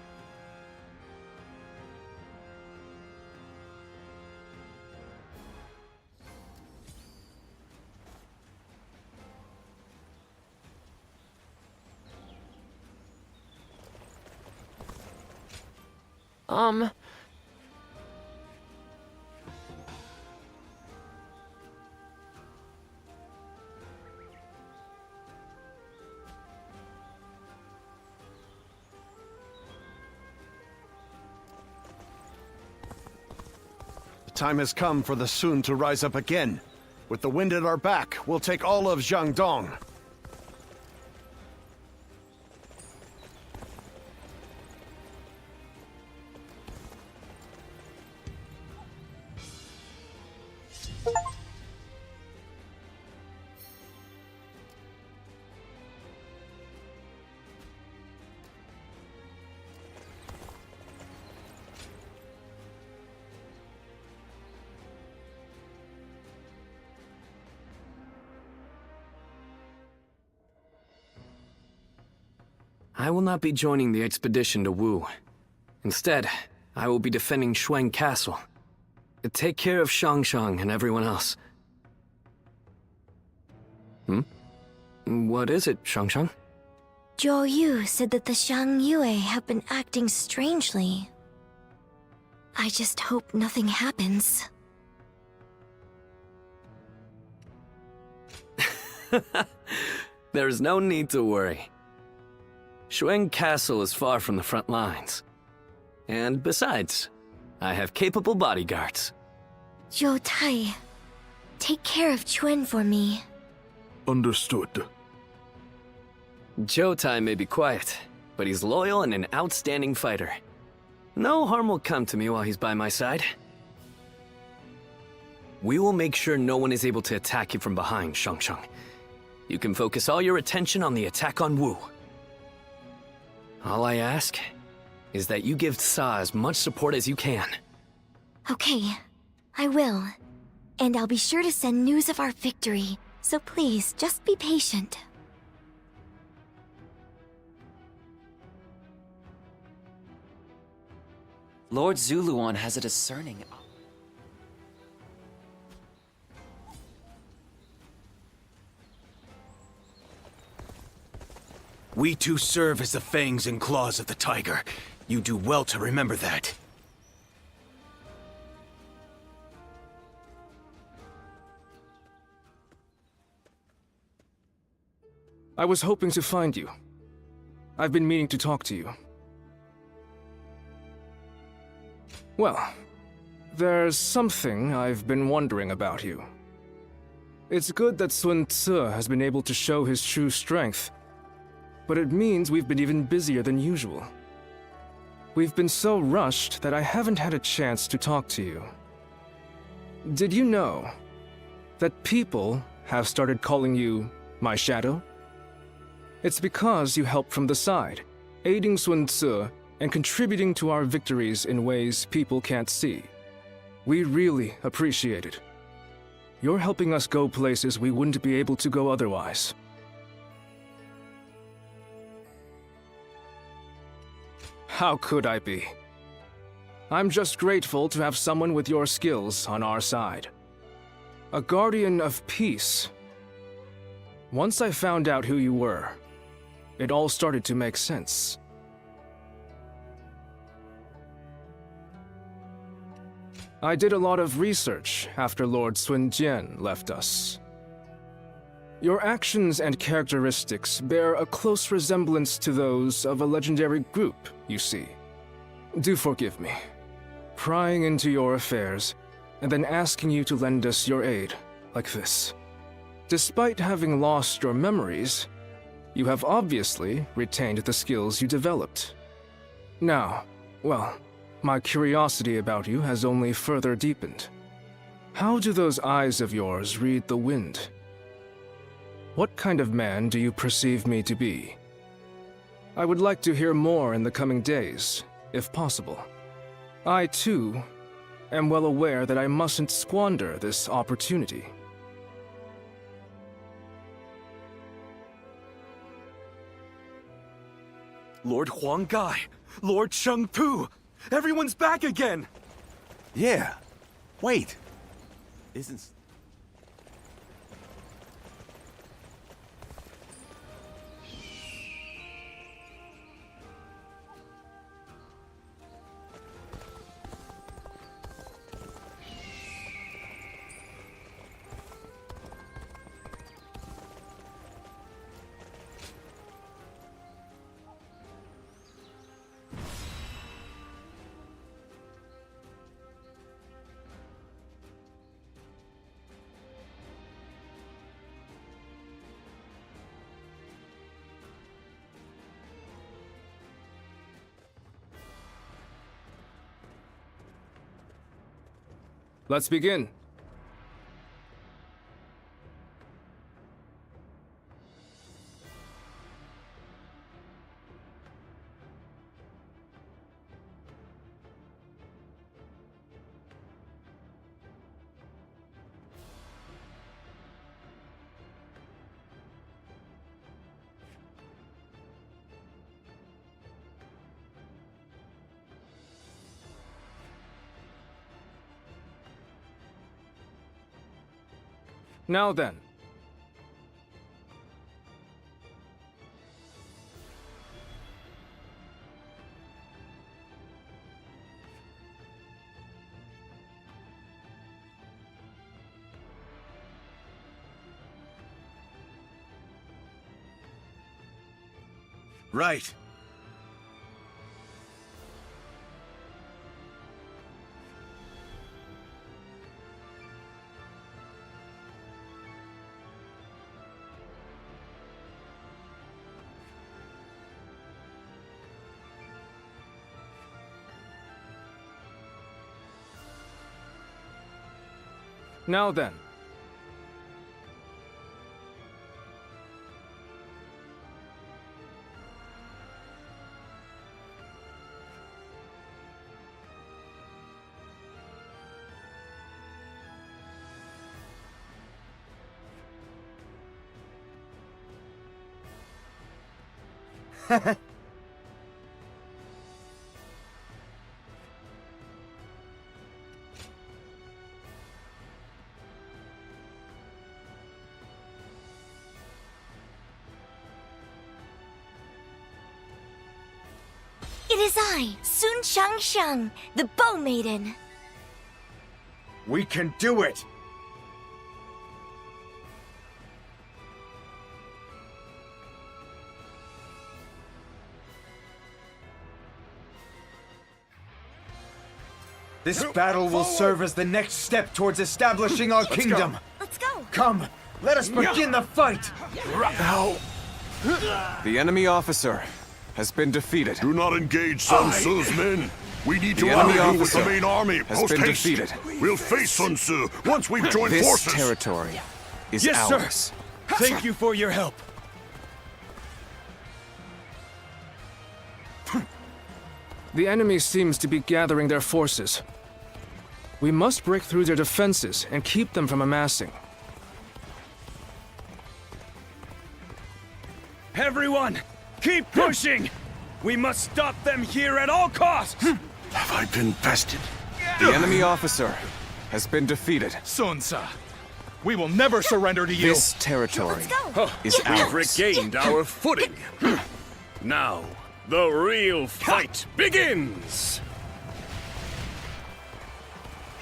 time has come for the Sun to rise up again. With the wind at our back, we'll take all of Jiangdong. I will not be joining the expedition to Wu. Instead, I will be defending Shuang Castle. To take care of Shangshang and everyone else. What is it, Shangshang? Zhou Yu said that the Shang Yue have been acting strangely. I just hope nothing happens. There's no need to worry. Shuang Castle is far from the front lines. And besides, I have capable bodyguards. Zhou Tai, take care of Chuen for me. Understood. Zhou Tai may be quiet, but he's loyal and an outstanding fighter. No harm will come to me while he's by my side. We will make sure no one is able to attack you from behind, Shangshang. You can focus all your attention on the attack on Wu. All I ask is that you give Sa as much support as you can. Okay, I will. And I'll be sure to send news of our victory, so please, just be patient. Lord Zuluan has a discerning eye. We too serve as the fangs and claws of the tiger. You do well to remember that. I was hoping to find you. I've been meaning to talk to you. Well, there's something I've been wondering about you. It's good that Sun Tzu has been able to show his true strength, but it means we've been even busier than usual. We've been so rushed that I haven't had a chance to talk to you. Did you know that people have started calling you my shadow? It's because you help from the side, aiding Sun Tzu and contributing to our victories in ways people can't see. We really appreciate it. You're helping us go places we wouldn't be able to go otherwise. How could I be? I'm just grateful to have someone with your skills on our side. A guardian of peace. Once I found out who you were, it all started to make sense. I did a lot of research after Lord Sun Jian left us. Your actions and characteristics bear a close resemblance to those of a legendary group, you see. Do forgive me. Prying into your affairs, and then asking you to lend us your aid, like this. Despite having lost your memories, you have obviously retained the skills you developed. Now, well, my curiosity about you has only further deepened. How do those eyes of yours read the wind? What kind of man do you perceive me to be? I would like to hear more in the coming days, if possible. I, too, am well aware that I mustn't squander this opportunity. Lord Huanggai, Lord Chengpu, everyone's back again! Yeah. Wait. Isn't... Let's begin. Now then. Right. Now then. It is I, Sun Shangsheng, the Bow Maiden. We can do it! This battle will serve as the next step towards establishing our kingdom. Let's go. Come, let us begin the fight! Now, The enemy officer has been defeated. do not engage Sun Tzu's men. We need The to enemy rendezvous with officer the main army. has Post been haste. defeated. We'll face Sun Tzu once we've joined This forces. territory is Yes, ours. sir. Thank you for your help. The enemy seems to be gathering their forces. We must break through their defenses and keep them from amassing. Everyone, keep pushing! We must stop them here at all costs! Have I been bested? The enemy officer has been defeated. Sun Tzu, we will never surrender to you. This territory is We've ours. regained our footing. Now, the real fight begins!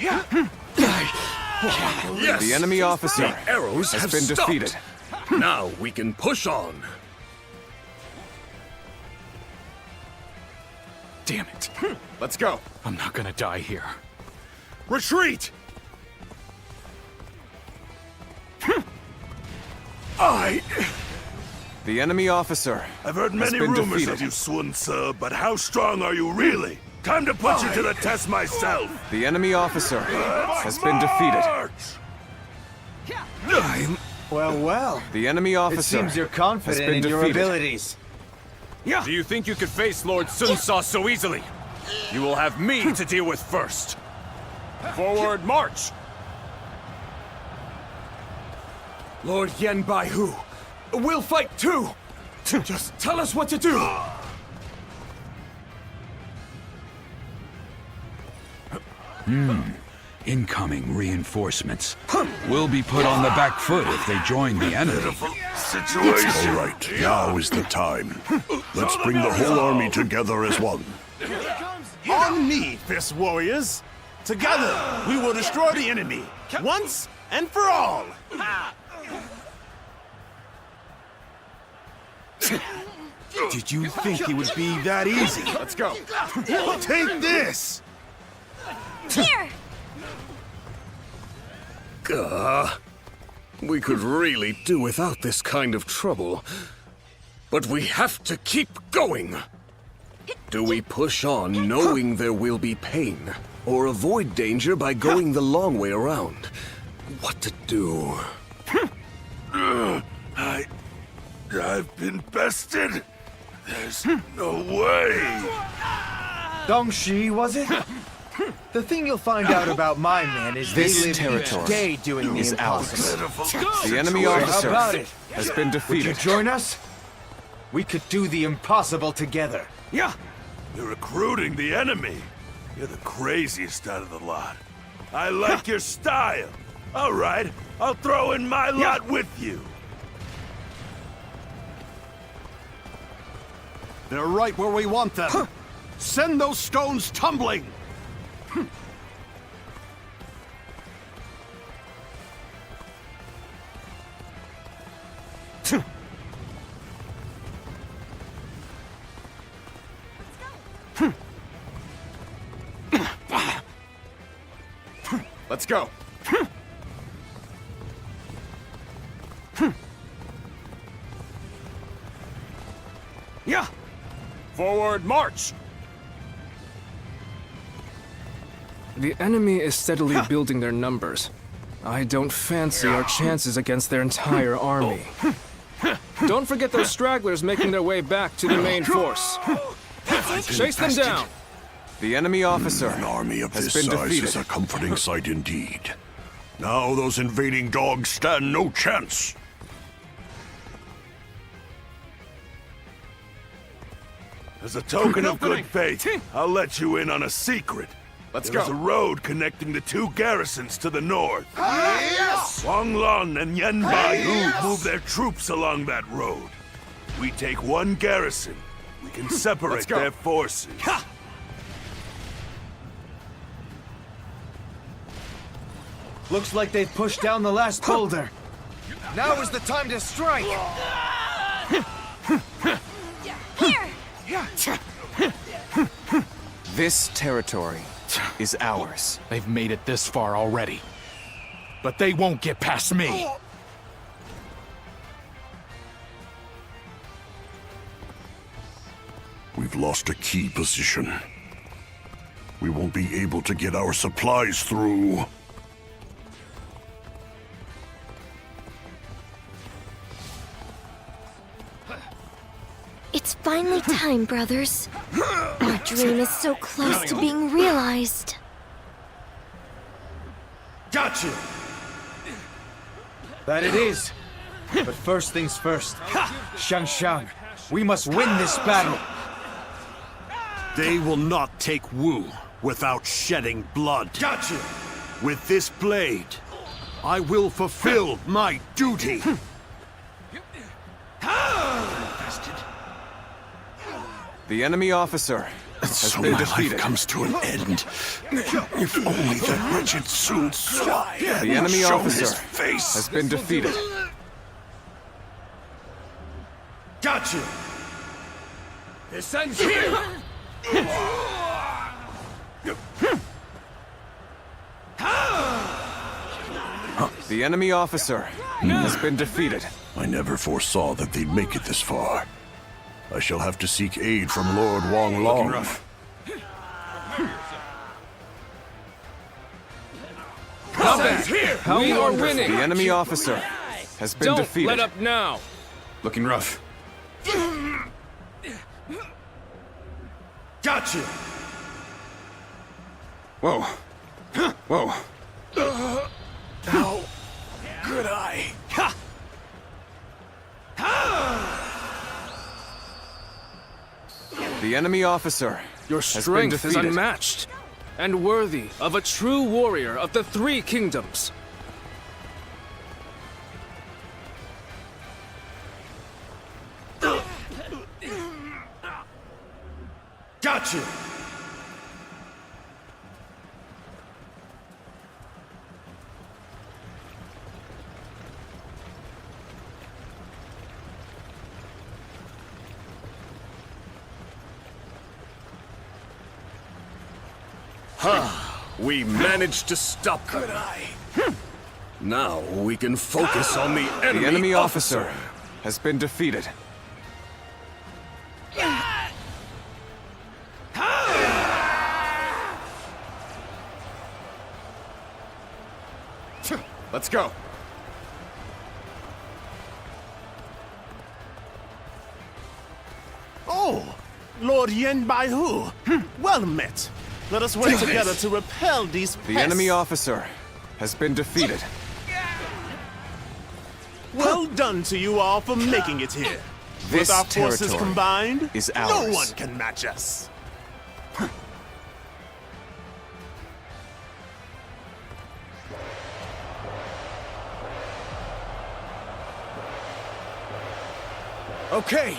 Yes, The enemy officer the arrows has have been stopped. defeated. Now we can push on. Damn it. Let's go. I'm not gonna die here. Retreat! The enemy officer I've heard has many been rumors defeated. of you, Sun Tzu, but how strong are you really? Time to put you to the test myself. The enemy officer has been defeated. Well, well. The enemy officer It seems you're has confident been in your defeated. abilities. Do you think you could face Lord Sun Tzu so easily? You will have me to deal with first. Forward march! Lord Yen Baihu, we'll fight too! Just tell us what to do! Incoming reinforcements will be put on the back foot if they join the enemy. Situation. All right, now is the time. Let's bring the whole army together as one. On me, fist warriors! Together, we will destroy the enemy, once and for all! Did you think it would be that easy? Let's go. Take this! Here! We could really do without this kind of trouble. But we have to keep going. Do we push on knowing there will be pain? or avoid danger by going the long way around. What to do? I've been bested. There's no way. Dongshi, was it? The thing you'll find out about my men is this they live territory each day doing the is impossible. ours. The enemy officer has been defeated. Would you join us? We could do the impossible together. Yeah. You're recruiting the enemy. You're the craziest out of the lot. I like your style. All right, I'll throw in my lot with you. They're right where we want them. Send those stones tumbling! Let's go. Yeah. Forward march. The enemy is steadily building their numbers. I don't fancy our chances against their entire army. Don't forget those stragglers making their way back to the main force. Chase them down! The enemy officer An army of has this been size defeated. is a comforting sight indeed. Now those invading dogs stand no chance. As a token of good faith, I'll let you in on a secret. Let's There's go. a road connecting the two garrisons to the north. Yes! Wang Lun and Yan Baihu move their troops along that road. We take one garrison. We can separate Let's go. their forces. Looks like they've pushed down the last boulder. Now is the time to strike! This territory is ours. They've made it this far already. But they won't get past me. We've lost a key position. We won't be able to get our supplies through. It's finally time, brothers. Our dream is so close to being realized. Gotcha! That it is. But first things first. Shang, we must win this battle. They will not take Wu without shedding blood. Gotcha! With this blade, I will fulfill my duty. The enemy officer has So been my defeated. life comes to an end. If only that wretched Sun Tzu had The enemy shown officer his face. has been defeated. Gotcha! The sun's here! The enemy officer has been defeated. I never foresaw that they'd make it this far. I shall have to seek aid from Lord Wang Long. Not bad. We are winning. The enemy officer has been Don't defeated. let up now. Looking rough. Gotcha! Whoa. Whoa. How could I? The enemy officer Your has been strength is defeated. unmatched and worthy of a true warrior of the Three Kingdoms. Gotcha! We managed to stop them. Now we can focus on the enemy. The enemy officer has been defeated. Let's go. Oh, Lord Yen Baihu. Well met. Let us work together to repel these pests. The enemy officer has been defeated. Well done to you all for making it here. This With our forces territory combined, is no ours. one can match us. Okay,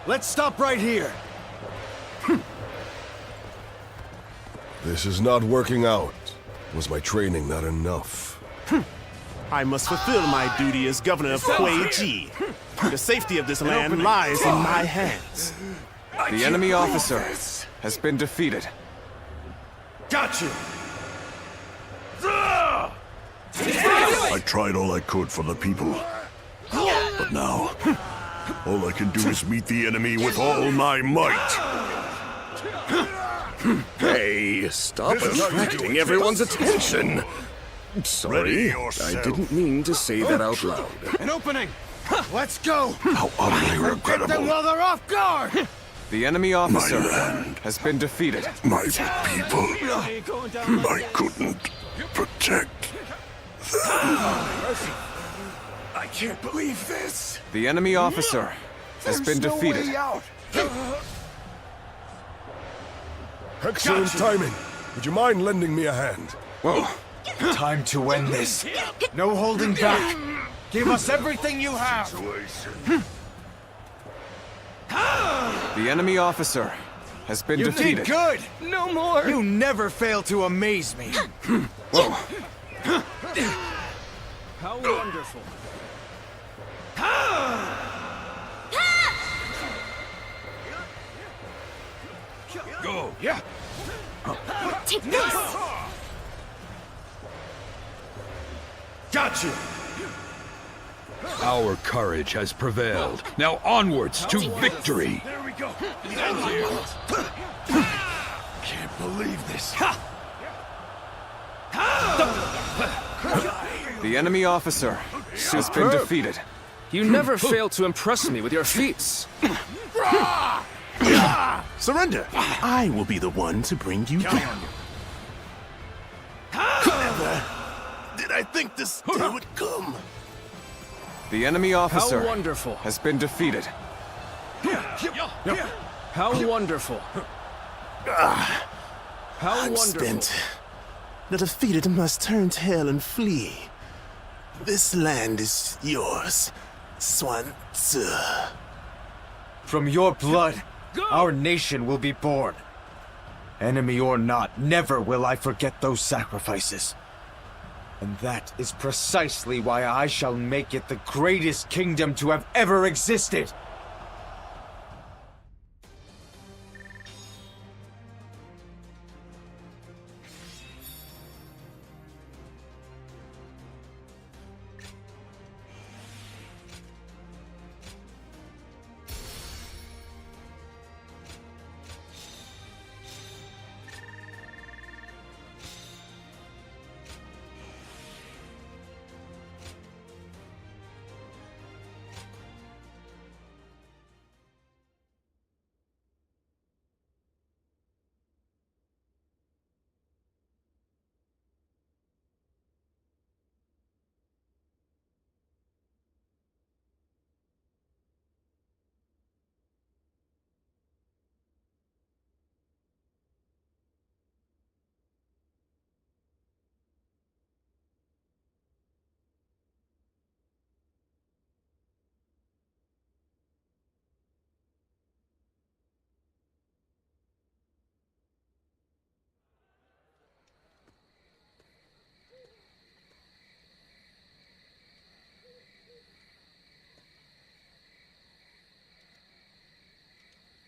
let's stop right here. This is not working out. Was my training not enough? I must fulfill my duty as governor of Kuei-ji. The safety of this land lies in my hands. The enemy officer has been defeated. Got you! I tried all I could for the people. But now, all I can do is meet the enemy with all my might. Hey, stop attracting everyone's attention. Sorry, I didn't mean to say that out loud. An opening! Let's go! How utterly regrettable. While they're off guard! The enemy officer land. has been defeated. My people. I couldn't protect them. I can't believe this. The enemy officer has been defeated. Excellent timing. Would you mind lending me a hand? Whoa. Time to end this. No holding back. Give us everything you have. The enemy officer has been You defeated. did good. No more. You never fail to amaze me. Whoa. How wonderful. Go. Yeah. Take this! Got you! Our courage has prevailed. Now onwards to victory. There we go. Can't believe this. The enemy officer has been defeated. You never fail to impress me with your feats. Surrender! I will be the one to bring you down. Never did I think this day would come. The enemy officer How wonderful. has been defeated. How wonderful. How I'm wonderful. spent. The defeated must turn tail and flee. This land is yours, Swan Tzu. From your blood, our nation will be born. Enemy or not, never will I forget those sacrifices. And that is precisely why I shall make it the greatest kingdom to have ever existed.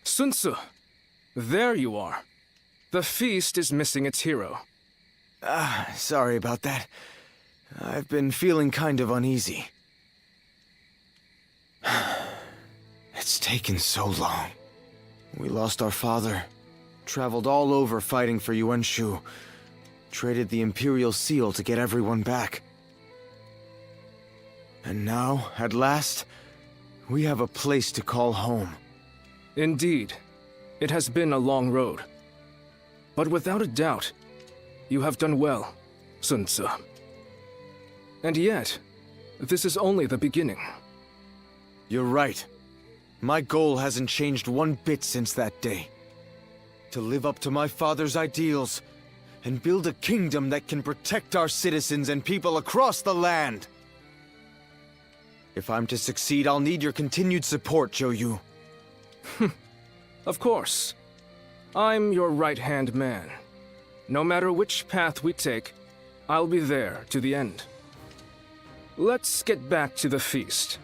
Sun Tzu, there you are. The feast is missing its hero. Sorry about that. I've been feeling kind of uneasy. It's taken so long. We lost our father, traveled all over fighting for Yuan Shu, traded the Imperial Seal to get everyone back. And now, at last, we have a place to call home. Indeed. It has been a long road. But without a doubt, you have done well, Sun Tzu. And yet, this is only the beginning. You're right. My goal hasn't changed one bit since that day. To live up to my father's ideals, and build a kingdom that can protect our citizens and people across the land. If I'm to succeed, I'll need your continued support, Zhou Yu. Of course. I'm your right-hand man. No matter which path we take, I'll be there to the end. Let's get back to the feast.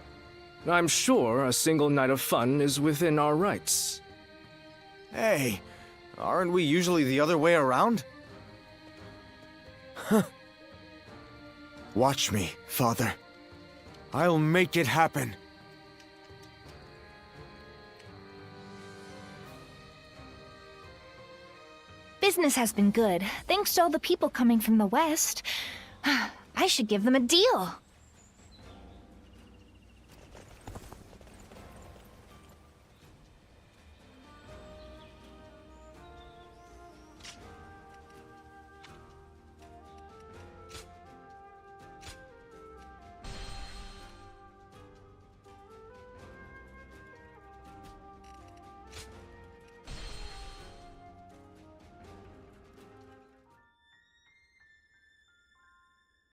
I'm sure a single night of fun is within our rights. Hey, aren't we usually the other way around? Huh. Watch me, Father. I'll make it happen. Business has been good, thanks to all the people coming from the west. I should give them a deal.